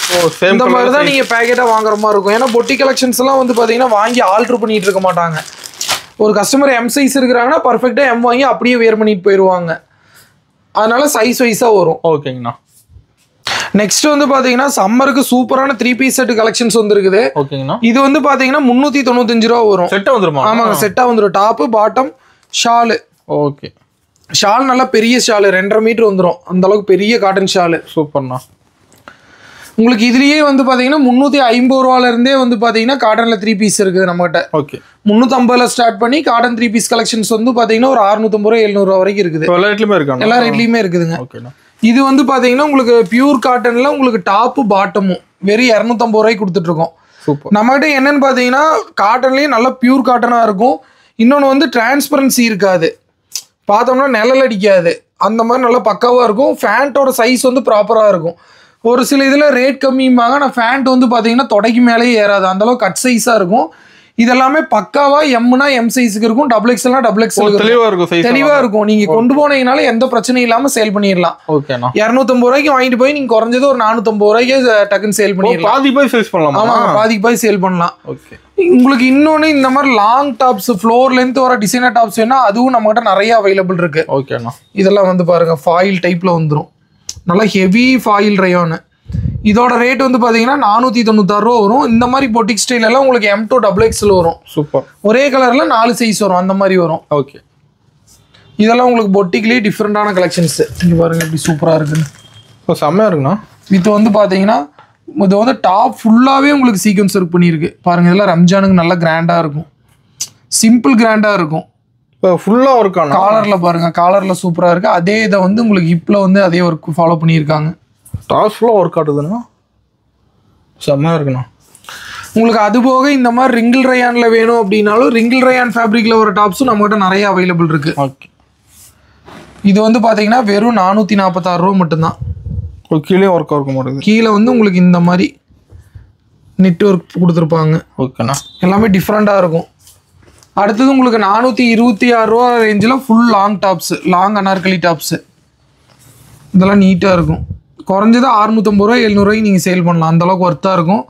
இந்த மாதிரி தான் நீங்க பேக்கெட்டா வாங்குற மாதிரி இருக்கும். ஏன்னா பொட்டி கலெக்ஷன்ஸ் எல்லாம் வந்து பாத்தீங்கன்னா வாங்கி ஆல்டர் பண்ணிட்டு இருக்க மாட்டாங்க. ஒரு கஸ்டமர் M சைஸ் இருக்கிறாங்கன்னா பர்ஃபெக்டா M வாங்கி அப்படியே வேர் பண்ணிட்டு போயிடுவாங்க. அதனால சைஸ் வைஸா வரும். ஓகேங்கண்ணா. நெக்ஸ்ட் வந்து பாத்தீங்கன்னா சம்மருக்கு சூப்பரான 3 பீஸ் செட் கலெக்ஷன்ஸ் வந்துருக்குது. ஓகேங்கண்ணா. இது வந்து பாத்தீங்கன்னா 395 ரூபா வரும். செட்டா வந்துருமா? ஆமாங்க, செட்டா வந்துரும். Top bottom shawl. Okay. Shawl நல்லா பெரிய ஷால் 2.5 மீட்டர் வந்துரும். அந்த அளவுக்கு பெரிய காட்டன் ஷால். சூப்பர்ண்ணா. உங்களுக்கு இதுலயே வந்து பாத்தீங்கன்னா 350 ரூபால இருந்தே வந்து பாத்தீங்கன்னா காட்டன்ல 3 பீஸ் இருக்குது நம்மகிட்ட. ஓகே. 350ல ஸ்டார்ட் பண்ணி காட்டன் 3 பீஸ் கலெக்ஷன்ஸ் வந்து பாத்தீங்கன்னா ஒரு 650 ரூபா 700 ரூபா வரைக்கும் இருக்குது. எல்லா ரேட்லயுமே இருக்காங்க. எல்லா ரேட்லயுமே இருக்குதுங்க. ஓகேண்ணா. இது வந்து பாத்தீங்கன்னா உங்களுக்கு பியூர் காட்டன்ல உங்களுக்கு டாப் பாட்டமும் வெறும் 250 ரூபாய்க்கு கொடுத்துட்டு இருக்கோம். சூப்பர். நம்மகிட்ட என்னன்னு பாத்தீங்கன்னா காட்டன்லயே நல்ல பியூர் காட்டனா இருக்கும். இன்னொன்னு வந்து டிரான்ஸ்பரன்சி இருக்காது, பார்த்தோம்னா நிழல் அடிக்காது, அந்த மாதிரி நல்லா பக்காவா இருக்கும். ஃபேண்டோட சைஸ் வந்து ப்ராப்பரா இருக்கும். ஒரு சில இதில் ரேட் கம்மியும்பாங்க, ஆனால் ஃபேண்ட் வந்து பார்த்தீங்கன்னா தொடைக்கு மேலேயே ஏறாது, அந்தளவுக்கு கட் சைஸாக இருக்கும். இதெல்லாமே பக்காவா எம்னா எம் சைஸுக்கு இருக்கும், டபுள் எக்ஸ்எல்னா டபுள் எக்ஸ்எல் தெளிவாக இருக்கும். நீங்கள் கொண்டு போனீங்கனால எந்த பிரச்சனையும் இல்லாமல் சேல் பண்ணிடலாம். ஓகேண்ணா. 250 ரூபாய்க்கு வாங்கிட்டு போய் நீங்கள் குறைஞ்சது ஒரு 450 ரூபாய்க்கு டக்குன்னு சேல் பண்ணிடலாம். பாதி போய் சேல் பண்ணலாம். ஆமாம், பாதி போய் சேல் பண்ணலாம். ஓகே. உங்களுக்கு இன்னொன்று இந்த மாதிரி லாங் டாப்ஸ் ஃப்ளோர் லென்த் வர டிசைனர் டாப்ஸ் வேணா அதுவும் நம்மகிட்ட நிறைய அவைலபிள் இருக்கு. ஓகேண்ணா. இதெல்லாம் வந்து பாருங்க ஃபாயில் டைப்ல வந்துடும், நல்லா ஹெவி ஃபாயில் ரயானு. இதோட ரேட் வந்து பாத்தீங்கன்னா 496 ரூபா வரும். இந்த மாதிரி பொட்டிக் ஸ்டைல் எல்லாம் உங்களுக்கு M2 XXL வரும். சூப்பர். ஒரே கலர்ல 4 சைஸ் வரும், அந்த மாதிரி வரும். ஓகே. இதெல்லாம் உங்களுக்கு பொட்டிக்லயே டிஃப்ரெண்டான கலெக்ஷன்ஸ். இங்க பாருங்க எப்படி சூப்பரா இருக்குன்னு. செம்மையா இருக்குண்ணா. இது வந்து பாத்தீங்கன்னா இது வந்து டாப் ஃபுல்லாவே உங்களுக்கு சீக்வன்ஸ் ஒர்க் பண்ணியிருக்கு பாருங்க. இதெல்லாம் ரம்ஜானுக்கு நல்லா கிராண்டா இருக்கும், சிம்பிள் கிராண்டா இருக்கும். ஃபுல்லா ஒர்க் ஆனா காலர்ல பாருங்க, காலர்ல சூப்பரா இருக்கு. அதே இதை வந்து உங்களுக்கு ஹிப்ல வந்து அதே ஒர்க் ஃபாலோ பண்ணியிருக்காங்க. டாப் ஃபுல்லா ஒர்க் ஆகுதுன்னா செம்மையா இருக்குண்ணா. உங்களுக்கு அது போக இந்த மாதிரி ரிங்கிள் ரயான்ல வேணும் அப்படின்னாலும் ரிங்கிள் ரயான் ஃபேப்ரிக்ல ஒரு டாப்ஸும் நம்மகிட்ட நிறைய அவைலபிள் இருக்கு. ஓகே. இது வந்து பாத்தீங்கன்னா வெறும் 446 ரூபா மட்டும்தான். கீழே ஒர்க் ஆக மாட்டேங்குது. கீழே வந்து உங்களுக்கு இந்த மாதிரி நெட் ஒர்க் கொடுத்துருப்பாங்க. ஓகேண்ணா. எல்லாமே டிஃப்ரெண்டாக இருக்கும். அடுத்தது உங்களுக்கு 426 ரூபா ரேஞ்சில் full long tops, long Anarkali tops. இதெல்லாம் நீட்டாக இருக்கும். குறைஞ்சது 650 ரூபா 700 ரூபாய்க்கு நீங்கள் சேல் பண்ணலாம், அந்தளவுக்கு ஒர்த்தாக இருக்கும்.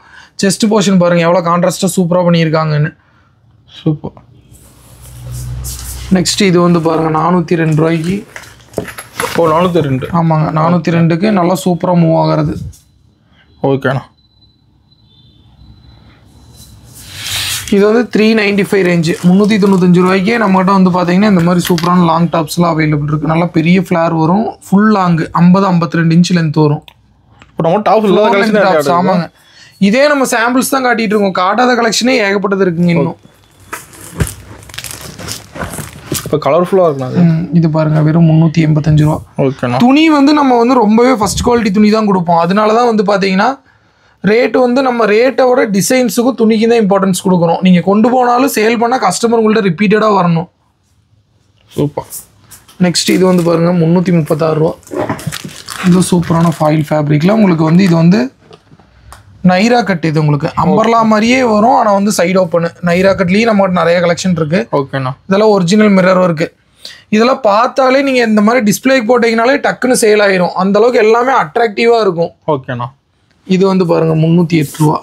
செஸ்ட் போர்ஷன் பாருங்கள் எவ்வளோ கான்ட்ராஸ்ட்டாக சூப்பராக பண்ணியிருக்காங்கன்னு. சூப்பர். நெக்ஸ்ட் இது வந்து பாருங்கள் 402 ரூபாய்க்கு. 402. ஆமாங்க, 402க்கு நல்லா சூப்பராக மூவ் ஆகிறது. ஓகேண்ணா. இது வந்து 395 ரேஞ்சு, 395 ரூபாய்க்கே நம்மகிட்ட வந்து பார்த்தீங்கன்னா இந்த மாதிரி சூப்பரான லாங் டாப்ஸ்லாம் அவைலபிள் இருக்குது. நல்லா பெரிய ஃப்ளேர் வரும், ஃபுல் லாங் 50-52 இன்ச் லென்த் வரும். டாப்ஸ். ஆமாங்க, இதே நம்ம சாம்பிள்ஸ் தான் காட்டிட்டு இருக்கோம், காட்டாத கலெக்ஷனே ஏகப்பட்டது இருக்குங்க இன்னும். இப்போ கலர்ஃபுல்லாக இருக்குண்ணா. இது பாருங்க வெறும் 385 ரூபா. ஓகேண்ணா. துணி வந்து நம்ம வந்து ரொம்பவே ஃபர்ஸ்ட் குவாலிட்டி துணி தான் கொடுப்போம். அதனால தான் வந்து பார்த்தீங்கன்னா ரேட்டு வந்து நம்ம ரேட்டோட டிசைன்ஸுக்கும் துணிக்கு தான் இம்பார்ட்டன்ஸ் கொடுக்குறோம். நீங்கள் கொண்டு போனாலும் சேல் பண்ணால் கஸ்டமர் உங்கள்கிட்ட ரிப்பீட்டடாக வரணும். சூப்பர். நெக்ஸ்ட் இது வந்து பாருங்கள் 336 ரூபா. இது சூப்பரான ஃபாயில் ஃபேப்ரிக்கில் உங்களுக்கு வந்து இது வந்து நைரா கட். இது உங்களுக்கு அம்பர்லா மாதிரியே வரும், ஆனால் வந்து சைடு ஓப்பனு. நைரா கட்லேயும் நம்மகிட்ட நிறைய கலெக்ஷன் இருக்குது. ஓகேண்ணா. இதெல்லாம் ஒரிஜினல் மிரர் ஒர்க்கு. இதெல்லாம் பார்த்தாலே நீங்கள் இந்த மாதிரி டிஸ்பிளேக்கு போட்டிங்கனாலே டக்குன்னு சேல் ஆயிரும், அந்தளவுக்கு எல்லாமே அட்ராக்டிவாக இருக்கும். ஓகேண்ணா. இது வந்து பாருங்க 308 ரூபா.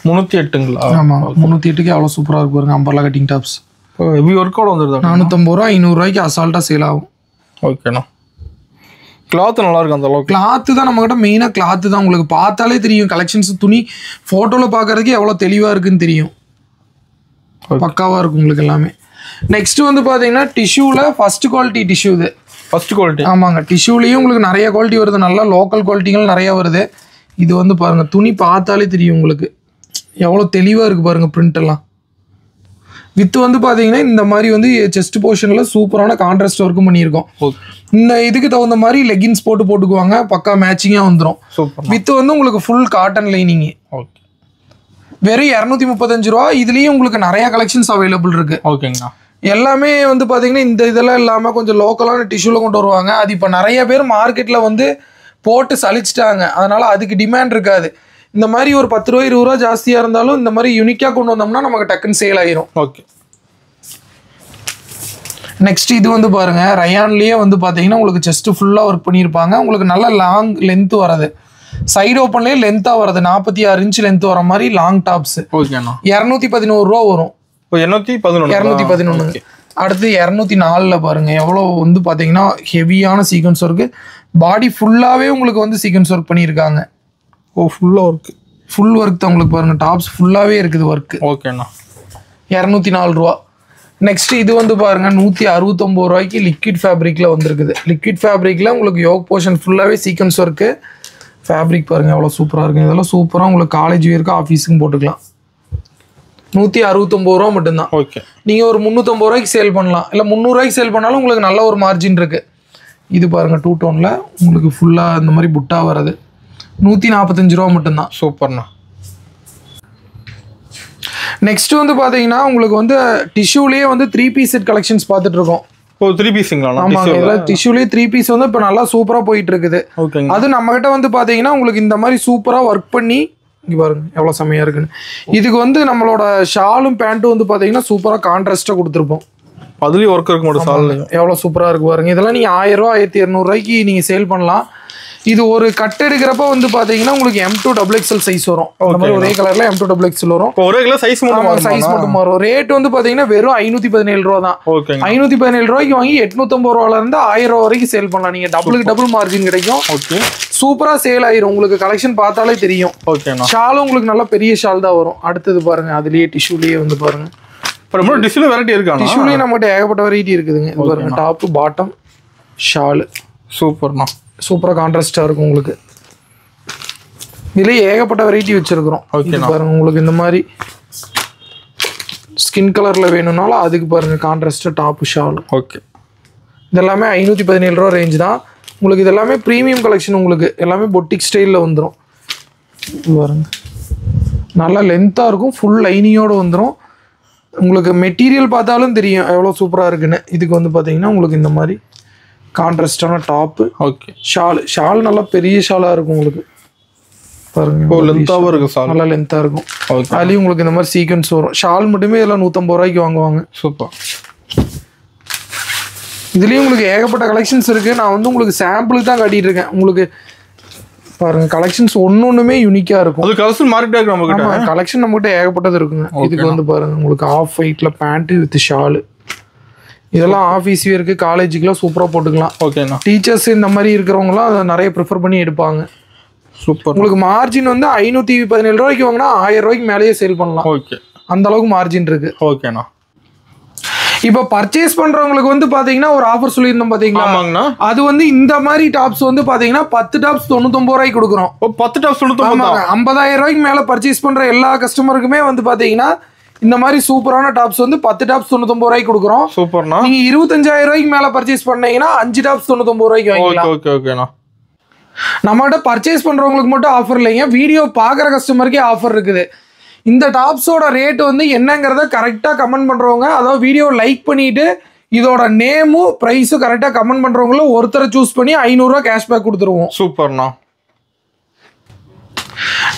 308ங்களா? ஆமாம், 308க்கு அவ்வளோ சூப்பராக இருக்கு பாருங்க. அம்பர்லா கட்டிங் டாப்ஸ் ஹெவி ஒர்க்கோட வந்துருது. 450 ரூபா 500 ரூபாய்க்கு அசால்ட்டாக சேல் ஆகும். ஓகேண்ணா. கிளாத் நல்லா இருக்கு, அந்த அளவுக்கு கிளாத்து தான் நம்மகிட்ட மெயினாக. கிளாத்து தான் உங்களுக்கு பார்த்தாலே தெரியும். கலெக்ஷன்ஸ் துணி ஃபோட்டோவில் பார்க்கறதுக்கு எவ்வளோ தெளிவாக இருக்குன்னு தெரியும், பக்காவாக இருக்கும் உங்களுக்கு எல்லாமே. நெக்ஸ்ட் வந்து பார்த்தீங்கன்னா டிஷ்யூவில் ஃபர்ஸ்ட் குவாலிட்டி டிஷ்யூ. இது ஃபர்ஸ்ட் குவாலிட்டி. ஆமாங்க, டிஷ்யூலேயும் உங்களுக்கு நிறைய குவாலிட்டி வருது, நல்லா லோக்கல் குவாலிட்டிகள் நிறைய வருது. இது வந்து பாருங்க துணி பார்த்தாலே தெரியும் உங்களுக்கு எவ்வளோ தெளிவாக இருக்குது பாருங்க. பிரிண்ட் எல்லாம் வித்து வந்து பார்த்தீங்கன்னா இந்த மாதிரி வந்து செஸ்ட் போர்ஷனில் சூப்பரான கான்ட்ராஸ்ட் ஒர்க்கும் பண்ணியிருக்கோம். இந்த இதுக்கு தகுந்த மாதிரி லெகின்ஸ் போட்டுக்குவாங்க, பக்கா மேட்சிங்காக வந்துடும். வித்து வந்து உங்களுக்கு ஃபுல் காட்டன் லைனிங். ஓகே. வெறும் 235 ரூபா. இதுலேயும் உங்களுக்கு நிறைய கலெக்ஷன்ஸ் அவைலபிள் இருக்கு. ஓகேங்கண்ணா. எல்லாமே வந்து பார்த்தீங்கன்னா இந்த இதெல்லாம் இல்லாமல் கொஞ்சம் லோக்கலான டிஷ்யூவில் கொண்டு வருவாங்க. அது இப்போ நிறைய பேர் மார்க்கெட்டில் வந்து போட்டு சலிச்சிட்டாங்க, அதனால அதுக்கு டிமாண்ட் இருக்காது. இந்த மாதிரி ஒரு 10 ரூபா 20 ரூபா ஜாஸ்தியாக இருந்தாலும் இந்த மாதிரி யூனிக்காக கொண்டு வந்தோம்னா நமக்கு டக்குன்னு சேல் ஆயிரும். ஓகே. நெக்ஸ்ட் இது வந்து பாருங்க ரயான்லேயே வந்து பார்த்தீங்கன்னா உங்களுக்கு செஸ்ட் ஃபுல்லாக ஒர்க் பண்ணியிருப்பாங்க. உங்களுக்கு நல்ல லாங் லென்த் வரது, சைடு ஓப்பன்லேயே லென்த்தாக வரது, 46 இன்ச் லென்த் வர மாதிரி லாங் டாப்ஸ். ஓகேண்ணா. 211 ரூபா வரும். 211. அடுத்து 204ல் பாருங்க எவ்வளோ வந்து பார்த்தீங்கன்னா ஹெவியான சீக்வன்ஸ் ஒர்க்கு. பாடி ஃபுல்லாகவே உங்களுக்கு வந்து சீக்வன்ஸ் ஒர்க் பண்ணியிருக்காங்க. ஓ ஃபுல்லாக ஒர்க்கு. ஃபுல் ஒர்க் தான் உங்களுக்கு பாருங்கள். டாப்ஸ் ஃபுல்லாகவே இருக்குது ஒர்க்கு. ஓகேண்ணா. 204 ரூபா. நெக்ஸ்ட் இது வந்து பாருங்கள் 169 ரூபாய்க்கு லிக்விட் ஃபேப்ரிக்கில் வந்துருக்குது. லிக்விட் ஃபேப்ரிக்கில் உங்களுக்கு யோக் போர்ஷன் ஃபுல்லாகவே சீக்வன்ஸ் ஒர்க்கு. ஃபேப்ரிக் பாருங்கள் எவ்வளோ சூப்பராக இருக்குது. இதெல்லாம் சூப்பராக உங்களுக்கு காலேஜ் வேருக்கு ஆஃபீஸுக்கும் போட்டுக்கலாம். 169 ரூபா மட்டும்தான். ஓகே. நீங்கள் ஒரு 350 ரூபாய்க்கு சேல் பண்ணலாம், இல்லை 300 ரூபாய்க்கு சேல் பண்ணாலும் உங்களுக்கு நல்ல ஒரு மார்ஜின் இருக்குது. இது பாருங்கள் 2 டோனில் உங்களுக்கு ஃபுல்லாக இந்த மாதிரி புட்டா வர்றது 145 ரூபா மட்டும்தான். சூப்பர்ண்ணா. நெக்ஸ்ட் வந்து பார்த்தீங்கன்னா உங்களுக்கு வந்து டிஷ்யூலேயே வந்து 3 பீஸ் செட் கலெக்ஷன்ஸ் பார்த்துட்டு இருக்கோம். ஓ 3 பீஸுங்களா? ஆமாங்க, இதெல்லாம் டிஷ்யூலேயே 3 பீஸ் வந்து இப்போ நல்லா சூப்பராக போயிட்டு இருக்குது. ஓகேங்க. அது நம்மகிட்ட வந்து பார்த்தீங்கன்னா உங்களுக்கு இந்த மாதிரி சூப்பராக ஒர்க் பண்ணி இங்கே பாருங்க எவ்வளோ செம்மையாக இருக்குன்னு. இதுக்கு வந்து நம்மளோட ஷாலும் பேண்ட்டும் வந்து பார்த்தீங்கன்னா சூப்பராக கான்ட்ராஸ்ட்டாக கொடுத்துருப்போம். அதுலேயும் ஒர்க் இருக்க மாட்டோம். சால் எவ்வளோ சூப்பராக இருக்கு பாருங்க. இதெல்லாம் நீங்கள் 1000 ரூபா 1200 ரூபாய்க்கு நீங்கள் சேல் பண்ணலாம். இது ஒரு கட் எடுக்கிறப்ப வந்து பார்த்தீங்கன்னா உங்களுக்கு M2 XXL சைஸ் வரும். அந்த மாதிரி ஒரே கலரில் M2 XXL வரும். ஒரே கலர் சைஸ் மட்டும் மாறும். ரேட் வந்து பார்த்தீங்கன்னா வெறும் 517 ரூபா தான். 517 ரூபாய்க்கு வாங்கி 850 ரூபாயிலேருந்து 1000 ரூபா வரைக்கும் சேல் பண்ணலாம். நீங்கள் டபுள் மார்ஜின் கிடைக்கும். ஓகே. சூப்பராக சேல் ஆயிரும். உங்களுக்கு கலெக்ஷன் பார்த்தாலே தெரியும். ஓகேண்ணா. ஷாலும் உங்களுக்கு நல்ல பெரிய ஷால் தான் வரும். அடுத்தது பாருங்க, அதுலேயே டிஷ்யூலேயே வந்து பாருங்க. அப்புறம் டிஷ்யூல வெரைட்டி இருக்காங்க. டிஷ்யூலேயே நம்மகிட்ட ஏகப்பட்ட வெரைட்டி இருக்குதுங்க. இது பாருங்க, டாப்பு பாட்டம் ஷாலு சூப்பர்ண்ணா. சூப்பராக கான்ட்ராஸ்டாக இருக்கும் உங்களுக்கு. இதுலேயே ஏகப்பட்ட வெரைட்டி வச்சுருக்குறோம். பாருங்க உங்களுக்கு இந்த மாதிரி ஸ்கின் கலரில் வேணும்னாலும் அதுக்கு பாருங்கள் கான்ட்ராஸ்டாக டாப்பு ஷாலு. ஓகே. இதெல்லாமே 517 ரூபா ரேஞ்ச் தான். உங்களுக்கு இது எல்லாமே ப்ரீமியம் கலெக்ஷன். உங்களுக்கு எல்லாமே பொட்டிக் ஸ்டைலில் வந்துடும். பாருங்க நல்லா லென்த்தாக இருக்கும். ஃபுல் லைனிங்கோடு வந்துடும். உங்களுக்கு மெட்டீரியல் பார்த்தாலும் தெரியும் எவ்வளோ சூப்பராக இருக்குன்னு. இதுக்கு வந்து பார்த்தீங்கன்னா உங்களுக்கு இந்த மாதிரி கான்ட்ராஸ்டான டாப்பு. ஓகே. ஷால் நல்லா பெரிய ஷாலாக இருக்கும் உங்களுக்கு. பாருங்க லென்த்தாகவும் இருக்கும். ஷால் நல்லா லென்த்தாக இருக்கும். அதுலேயும் உங்களுக்கு இந்த மாதிரி சீக்வன்ஸ் வரும். ஷால் மட்டுமே இதெல்லாம் 150 ரூபாய்க்கு வாங்குவாங்க. சூப்பர். இதுலேயும் உங்களுக்கு ஏகப்பட்ட கலெக்ஷன்ஸ் இருக்குது. நான் வந்து உங்களுக்கு சாம்பிளுக்கு தான் காட்டிகிட்டு இருக்கேன். உங்களுக்கு பாருங்க கலெக்ஷன்ஸ் ஒன்னொன்றுமே யூனிக்காக இருக்கும். அது கலெக்ஷன் மாறிட்டே இருக்கு நம்மகிட்ட. கலெக்ஷன் நம்மகிட்ட ஏகப்பட்டது இருக்குங்க. இதுக்கு வந்து பாருங்க உங்களுக்கு ஆஃப் ஒயிட்டில் பேண்ட்டு வித் ஷாலு. இதெல்லாம் ஆஃபீஸ் வேருக்கு காலேஜுக்குலாம் சூப்பராக போட்டுக்கலாம். ஓகேண்ணா. டீச்சர்ஸ் இந்த மாதிரி இருக்கிறவங்களாம் அதை நிறைய ப்ரிஃபர் பண்ணி எடுப்பாங்க. சூப்பர். உங்களுக்கு மார்ஜின் வந்து 517 ரூபாய்க்கு வாங்கினா 1000 ரூபாய்க்கு மேலேயே சேல் பண்ணலாம். ஓகே. அந்த அளவுக்கு மார்ஜின் இருக்கு. ஓகேண்ணா. இப்போ பர்ச்சேஸ் பண்றவங்களுக்கு வந்து பாத்தீங்கன்னா ஒரு ஆஃபர் சொல்லியிருந்தோம் பாத்தீங்களா? அது வந்து இந்த மாதிரி டாப்ஸ் வந்து பாத்தீங்கன்னா 10 டாப்ஸ் 99 ரூபாய்க்கு கொடுக்குறோம். 10 டாப்ஸ் 99. 50,000 ரூபாய்க்கு மேல பர்ச்சேஸ் பண்ற எல்லா கஸ்டமருக்குமே வந்து பாத்தீங்கன்னா இந்த மாதிரி சூப்பரான டாப்ஸ் வந்து 10 டாப்ஸ் 99 ரூபாய்க்கு கொடுக்குறோம். சூப்பர்ண்ணா. நீங்க 25,000 ரூபாய்க்கு மேல பர்ச்சேஸ் பண்ணீங்கன்னா 5 டாப்ஸ் 99 ரூபாய்க்கு வாங்கிக்கலாம். ஓகே ஓகேண்ணா. நம்மகிட்ட பர்ச்சேஸ் பண்றவங்களுக்கு மட்டும் ஆஃபர் இல்லைங்க, வீடியோ பாக்குற கஸ்டமருக்கே ஆஃபர் இருக்குது. இந்த டாப்ஸோட ரேட் வந்து என்னங்கிறத கரெக்டாக கமெண்ட் பண்ணுறவங்க, அதாவது வீடியோ லைக் பண்ணிவிட்டு இதோட நேமும் ப்ரைஸும் கரெக்டாக கமெண்ட் பண்ணுறவங்கள ஒருத்தரை சூஸ் பண்ணி 500 ரூபா கேஷ்பேக் கொடுத்துருவோம். சூப்பர்ண்ணா.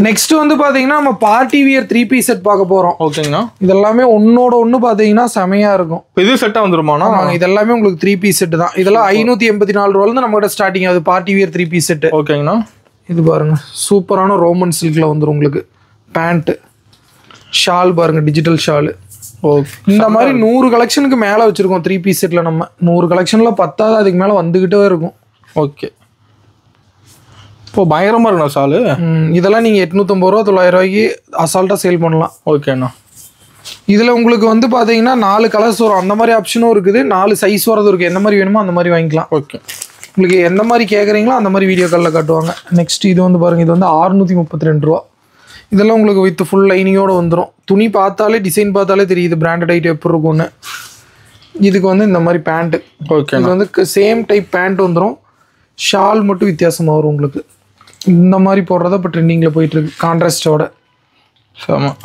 நெக்ஸ்ட் வந்து பார்த்தீங்கன்னா நம்ம பார்ட்டி வியர் 3 பீஸ் செட் பார்க்க போகிறோம். ஓகேங்கண்ணா. இதெல்லாமே ஒன்னோட ஒன்று பார்த்தீங்கன்னா செமையாக இருக்கும். இது செட்டாக வந்துருமாண்ணா? இதெல்லாமே உங்களுக்கு 3 பீஸ் செட் தான். இதெல்லாம் 584 ரூபாயிலிருந்து நம்மகிட்ட ஸ்டார்டிங் ஆகுது பார்ட்டி வியர் 3 பீஸ் செட். ஓகேங்கண்ணா. இது பாருங்க சூப்பரான ரோமன் சில்கில் வந்துடும் உங்களுக்கு. பேண்ட்டு ஷால் பாருங்க, டிஜிட்டல் ஷாலு. இந்த மாதிரி 100 கலெக்ஷனுக்கு மேலே வச்சுருக்கோம் 3 பீஸ் செட்டில். நம்ம 100 கலெக்ஷனில் 10 அதுக்கு மேலே வந்துக்கிட்டே இருக்கும். ஓகே. இப்போ பயங்கரமாக இருக்குண்ணா ஷாலு. இதெல்லாம் நீங்கள் 850 ரூபா 900 ரூபாய்க்கு அசால்ட்டாக சேல் பண்ணலாம். ஓகேண்ணா. இதில் உங்களுக்கு வந்து பார்த்தீங்கன்னா 4 கலர்ஸ் வரும். அந்த மாதிரி ஆப்ஷனும் இருக்குது, 4 சைஸ் வரது இருக்குது. எந்த மாதிரி வேணுமோ அந்த மாதிரி வாங்கிக்கலாம். ஓகே. உங்களுக்கு எந்த மாதிரி கேட்குறீங்களோ அந்த மாதிரி வீடியோ காலில் காட்டுவாங்க. நெக்ஸ்ட் இது வந்து பாருங்கள், இது வந்து 632 ரூபா. இதெல்லாம் உங்களுக்கு வித் ஃபுல் லைனிங்கோடு வந்துடும். துணி பார்த்தாலே டிசைன் பார்த்தாலே தெரியுது பிராண்டட் ஐட்டம் எப்படி இருக்கும்னு. இதுக்கு வந்து இந்த மாதிரி பேண்ட்டு. ஓகே. இது வந்து சேம் டைப் பேண்ட் வந்துடும். ஷால் மட்டும் வித்தியாசமாக வரும் உங்களுக்கு. இந்த மாதிரி போடுறத இப்போ ட்ரெண்டிங்கில் போயிட்டுருக்கு கான்ட்ராஸ்டோட. ஆமாம்.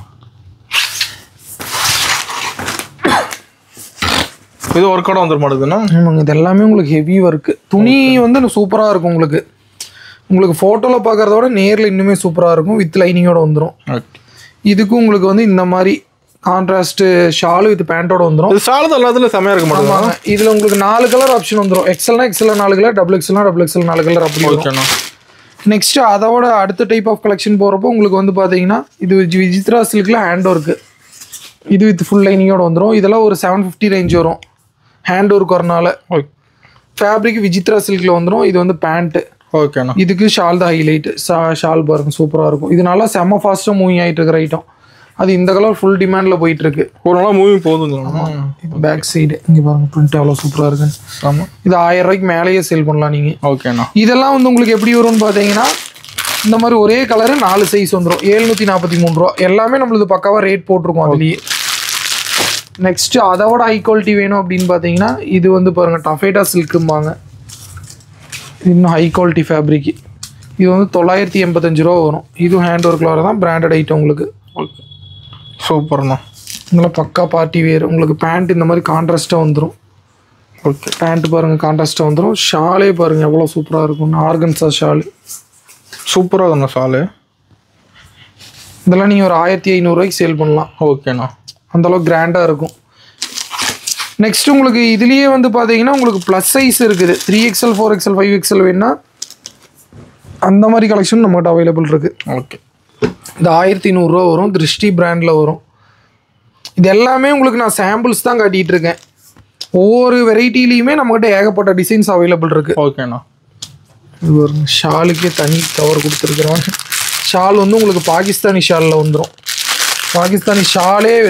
இது ஒர்க் அவுட் வந்துட மாட்டேதுன்னா? ஆமாங்க, இது எல்லாமே உங்களுக்கு ஹெவி ஒர்க்கு. துணி வந்து சூப்பராக இருக்கும் உங்களுக்கு. உங்களுக்கு ஃபோட்டோவில் பார்க்குறத விட நேரில் இன்னுமே சூப்பராக இருக்கும். வித் லைனிங்கோட வந்துடும். இதுக்கும் உங்களுக்கு வந்து இந்த மாதிரி கான்ட்ராஸ்ட்டு ஷாலு வித் பேண்ட்டோட வந்துடும். ஷாலு தான் எல்லாத்துலையும் செமையாக இருக்க மாட்டாங்க. இதில் உங்களுக்கு 4 கலர் ஆப்ஷன் வந்துடும். எக்ஸல்னா எக்ஸல் 4 கலர், டபுள் எக்ஸல்னா டபுள் எக்ஸல் 4 கலர் அப்படி. ஓகேண்ணா. நெக்ஸ்ட் அதோட அடுத்த டைப் ஆஃப் கலெக்ஷன் போகிறப்போ உங்களுக்கு வந்து பார்த்தீங்கன்னா இது விஜித்ரா சில்கில் ஹேண்ட் ஒர்க்கு. இது வித் ஃபுல் லைனிங்கோட வந்துடும். இதெல்லாம் ஒரு 750 ரேஞ்ச் வரும். ஹேண்ட் ஒர்க் வரனால ஃபேப்ரிக் விஜித்ரா சில்கில் வந்துடும். இது வந்து பேண்ட்டு. ஓகேண்ணா. இதுக்கு ஷால் தான் ஹைலைட். ஷால் பாருங்க சூப்பராக இருக்கும். இது நல்லா செம்ம ஃபாஸ்ட்டாக மூவிங் ஆகிட்டு இருக்கிற ஐட்டம். அது இந்த கலர் ஃபுல் டிமாண்டில் போயிட்டு இருக்கு. ஒரு நாளாக மூவிங் போகுதுங்களா? பேக் சைடு இங்கே பாருங்க பிரிண்ட் எவ்வளோ சூப்பராக இருக்குன்னு. ஆமாம், இது 1000 ரூபாய்க்கு மேலேயே சேல் பண்ணலாம் நீங்கள். ஓகேண்ணா. இதெல்லாம் வந்து உங்களுக்கு எப்படி வரும்னு பார்த்தீங்கன்னா இந்த மாதிரி ஒரே கலரு 4 சைஸ் வந்துடும். 743 ரூபா. எல்லாமே நம்மளுக்கு பக்காவாக ரேட் போட்டிருக்கோம் அதுலேயே. நெக்ஸ்ட்டு அதோட ஹை குவாலிட்டி வேணும் அப்படின்னு பார்த்தீங்கன்னா இது வந்து பாருங்கள் டஃபேட்டா சில்க்கும்பாங்க. இன்னும் ஹை குவாலிட்டி ஃபேப்ரிக். இது வந்து 985 ரூபா வரும். இதுவும் ஹேண்ட் ஒர்க்கில் வரதான் பிராண்டட் ஐட்டம் உங்களுக்கு. ஓகே, சூப்பர்ண்ணா. உங்களை பக்கா பார்ட்டி வேர். உங்களுக்கு பேண்ட் இந்த மாதிரி கான்ட்ராஸ்ட்டாக வந்துடும். ஓகே, பேண்ட் பாருங்கள் கான்ட்ராஸ்ட்டாக வந்துடும். ஷாலே பாருங்கள் எவ்வளோ சூப்பராக இருக்கும். ஆர்கன்ஸா ஷால் சூப்பராக இருக்குண்ணா ஷாலு. இதெல்லாம் நீங்கள் ஒரு 1500 ரூபாய்க்கு சேல் பண்ணலாம். ஓகேண்ணா. அந்தளவுக்கு கிராண்டாக இருக்கும். நெக்ஸ்ட் உங்களுக்கு இதுலேயே வந்து பார்த்தீங்கன்னா உங்களுக்கு ப்ளஸ் சைஸ் இருக்குது. 3XL 4XL 5XL வேணுன்னா அந்த மாதிரி கலெக்ஷன் நம்மகிட்ட அவைலபிள் இருக்குது. ஓகே, இந்த 1500 ரூபா வரும். திருஷ்டி பிராண்டில் வரும். இது எல்லாமே உங்களுக்கு நான் சாம்பிள்ஸ் தான் காட்டிகிட்டு இருக்கேன். ஒவ்வொரு வெரைட்டிலையுமே நம்மகிட்ட ஏகப்பட்ட டிசைன்ஸ் அவைலபிள் இருக்குது. ஓகேண்ணா. இது ஒரு ஷாலுக்கே தனி கவர் கொடுத்துருக்குறாங்க. ஷால் வந்து உங்களுக்கு பாகிஸ்தானி ஷாலில் வந்துடும். பாகிஸ்தானி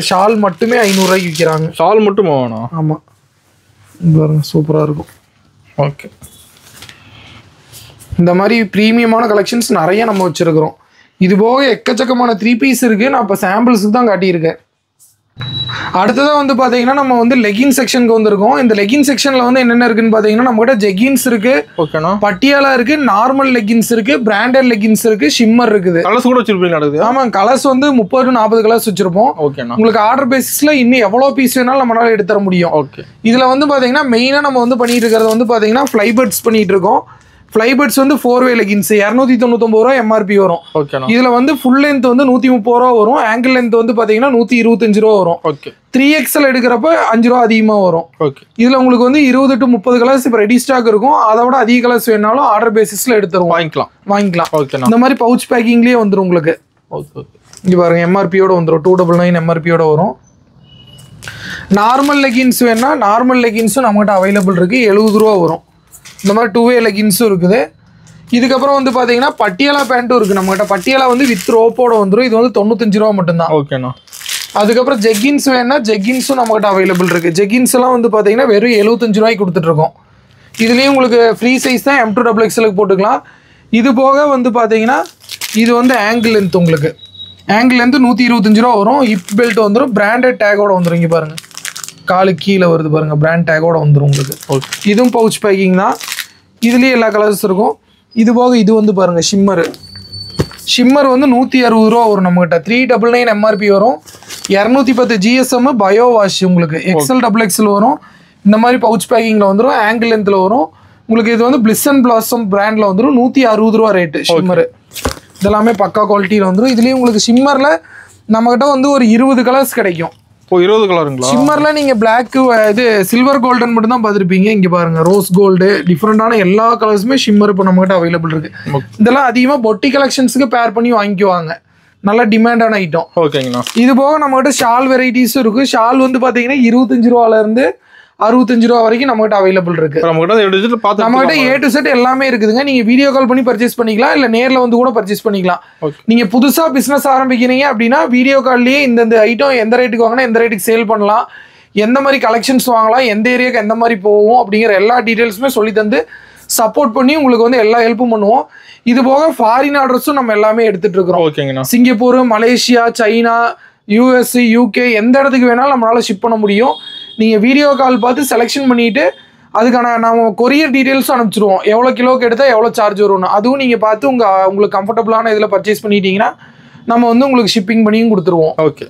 ஷால் மட்டுமே 500 ரூபாய்க்கு விற்கிறாங்க. ஷால் மட்டும் வேணும். ஆமாம், இது பாருங்க சூப்பராக இருக்கும். ஓகே, இந்த மாதிரி ப்ரீமியமான கலெக்ஷன்ஸ் நிறைய நம்ம வச்சுருக்கிறோம். இது போக எக்கச்சக்கமான 3 பீஸ் இருக்குது. நான் இப்போ சாம்பிள்ஸுக்கு தான் காட்டியிருக்கேன். அடுத்ததாக வந்து பார்த்தீங்கன்னா நம்ம வந்து லெகின் செக்ஷனுக்கு வந்திருக்கோம். இந்த லெகின் செக்ஷனில் வந்து என்னென்ன இருக்குன்னு பார்த்தீங்கன்னா நம்மகிட்ட ஜெகின்ஸ் இருக்குது, ஓகேண்ணா, பட்டியாலா இருக்குது, நார்மல் லெகின்ஸ் இருக்குது, பிராண்டட் லெகின்ஸ் இருக்குது, ஷிம்மர் இருக்குது. கலர்ஸ் கூட வச்சிருப்பீங்க நடக்குது? ஆமாம், கலர்ஸ் வந்து 30 to 40 கலர்ஸ் வச்சுருப்போம். ஓகேண்ணா. உங்களுக்கு ஆர்டர் பேசிஸில் இன்னும் எவ்வளோ பீஸ் வேணாலும் நம்மளால எடுத்து தர முடியும். ஓகே, இதில் வந்து பார்த்தீங்கன்னா மெயினாக நம்ம வந்து பண்ணிட்டு இருக்கிறது வந்து பார்த்தீங்கன்னா ஃப்ளைபர்ட்ஸ் பண்ணிட்டு இருக்கோம். ஃப்ளைபர்ட்ஸ் வந்து 4-வே லெகின்ஸ் 299 ரூபா எம்ஆர்பி வரும். ஓகேண்ணா. இதில் வந்து ஃபுல் லென்த் வந்து 130 ரூபா வரும். ஆங்கிள் லென்த் வந்து பார்த்தீங்கன்னா 125 ரூபா வரும். ஓகே, 3XL எடுக்கிறப்ப 5 ரூபா அதிகமாக வரும். ஓகே, இதில் உங்களுக்கு வந்து 20 to 30 கலர்ஸ் இப்போ ரெடி ஸ்டாக் இருக்கும். அதை விட அதிக கலர்ஸ் வேணாலும் ஆர்டர் பேசிஸில் எடுத்துருவோம், வாங்கிக்கலாம். ஓகேண்ணா. இந்த மாதிரி பவுச் பேக்கிங்லேயே வந்துடும் உங்களுக்கு. ஓகே, இங்கே பாருங்க எம்ஆர்பியோட வந்துடும். 299 எம்ஆர்பியோட வரும். நார்மல் லெகின்ஸ் வேணா நார்மல் லெகின்ஸும் நம்மகிட்ட அவைலபிள் இருக்குது. 70 ரூபா வரும். இந்த மாதிரி 2-வே லெகின்ஸும் இருக்குது. இதுக்கப்புறம் வந்து பார்த்தீங்கன்னா பட்டியாலா பேண்ட்டும் இருக்குது நம்மகிட்ட. பட்டியாலா வந்து வித் ரோப்போட வந்துடும். இது வந்து 95 ரூபா மட்டும்தான். ஓகேண்ணா. அதுக்கப்புறம் ஜெக்கின்ஸ் வேணா ஜெக்கின்ஸும் நம்மகிட்ட அவைலபிள் இருக்குது. ஜெக்கின்ஸ் எல்லாம் வந்து பார்த்தீங்கன்னா வெறும் 75 ரூபாய்க்கு கொடுத்துட்ருக்கோம். இதுலேயும் உங்களுக்கு ஃப்ரீ சைஸ் தான். M2 XXL போட்டுக்கலாம். இது போக வந்து பார்த்தீங்கன்னா இது வந்து ஆங்கிள் லென்த். உங்களுக்கு ஆங்கிள் லென்த் 125 ரூபா வரும். ஹிப் பெல்ட் வந்துடும். பிராண்டட் டேக்கோட வந்துடும். இங்கே பாருங்கள் காலுக்கு கீழே வருது பாருங்கள், பிராண்ட் டேக்கோட வந்துடும் உங்களுக்கு. இதுவும் பவுச் பேக்கிங் தான். இதுலேயே எல்லா கலர்ஸ் இருக்கும். இது போக இது வந்து பாருங்கள் ஷிம்மர் வந்து 160 ரூபா வரும் நம்மகிட்ட. 399 எம்ஆர்பி வரும். 210 GSM பயோ வாஷ் உங்களுக்கு. XL XXL வரும். இந்த மாதிரி பவுச் பேக்கிங்கில் வந்துடும். ஆங்கிள் லென்த்தில் வரும் உங்களுக்கு. இது வந்து பிளிஸ் அண்ட் பிளாசம் பிராண்டில் வந்துடும். 160 ரூபா ரேட்டு ஷிம்மரு. இதெல்லாமே பக்கா குவாலிட்டியில் வந்துடும். இதுலேயும் உங்களுக்கு ஷிம்மரில் நம்மகிட்ட வந்து ஒரு 20 கலர்ஸ் கிடைக்கும். 20 கலருங்களா? ஷிம்மர்ல நீங்க பிளாக் இது சில்வர் கோல்டன் மட்டும் தான் பார்த்துருப்பீங்க. இங்க பாருங்க ரோஸ் கோல்டு டிஃப்ரெண்டான எல்லா கலர்ஸுமே ஷிம்மர் இப்போ நம்மகிட்ட அவைலபிள் இருக்கு. இதெல்லாம் அதிகமாக பொட்டி கலெக்ஷன்ஸுக்கு பேர் பண்ணி வாங்கிக்குவாங்க. நல்ல டிமாண்டான ஐட்டம். ஓகேங்கண்ணா. இது போக நம்மகிட்ட ஷால் வெரைட்டிஸும் இருக்கு. ஷால் வந்து பாத்தீங்கன்னா 25 ரூபாயிலிருந்து 65 ரூபா வரைக்கும் நம்மகிட்ட அவைலபிள் இருக்கு. நம்மகிட்ட A to Z எல்லாமே இருக்குதுங்க. நீங்க வீடியோ கால் பண்ணி பர்ச்சேஸ் பண்ணிக்கலாம், இல்ல நேர்ல வந்து கூட பர்ச்சேஸ் பண்ணிக்கலாம். நீங்க புதுசா பிசினஸ் ஆரம்பிக்கிறீங்க அப்படின்னா வீடியோ கால்லயே இந்த ஐட்டம் எந்த ரேட்டுக்கு வாங்கினா எந்த ரேட்டுக்கு சேல் பண்ணலாம், எந்த மாதிரி கலெக்ஷன்ஸ் வாங்கலாம், எந்த ஏரியாவுக்கு எந்த மாதிரி போவோம் அப்படிங்கிற எல்லா டீட்டெயில்ஸுமே சொல்லி தந்து சப்போர்ட் பண்ணி உங்களுக்கு வந்து எல்லா ஹெல்ப்பும் பண்ணுவோம். இது போக ஃபாரின் ஆர்டர்ஸும் நம்ம எல்லாமே எடுத்துட்டு இருக்கிறோம். Singapore, Malaysia, China, US, UK எந்த இடத்துக்கு வேணாலும் நம்மளால ஷிப் பண்ண முடியும். நீங்கள் வீடியோ கால் பார்த்து செலெக்ஷன் பண்ணிவிட்டு அதுக்கான நம்ம கொரியர் டீட்டெயில்ஸும் அனுப்பிச்சிடுவோம். எவ்வளோ கிலோக்கு எடுத்தால் எவ்வளோ சார்ஜ் வரும்னு அதுவும் நீங்கள் பார்த்து உங்களுக்கு கம்ஃபர்டபுளான இதில் பர்ச்சேஸ் பண்ணிட்டீங்கன்னா நம்ம வந்து உங்களுக்கு ஷிப்பிங் பண்ணியும் கொடுத்துருவோம். ஓகே.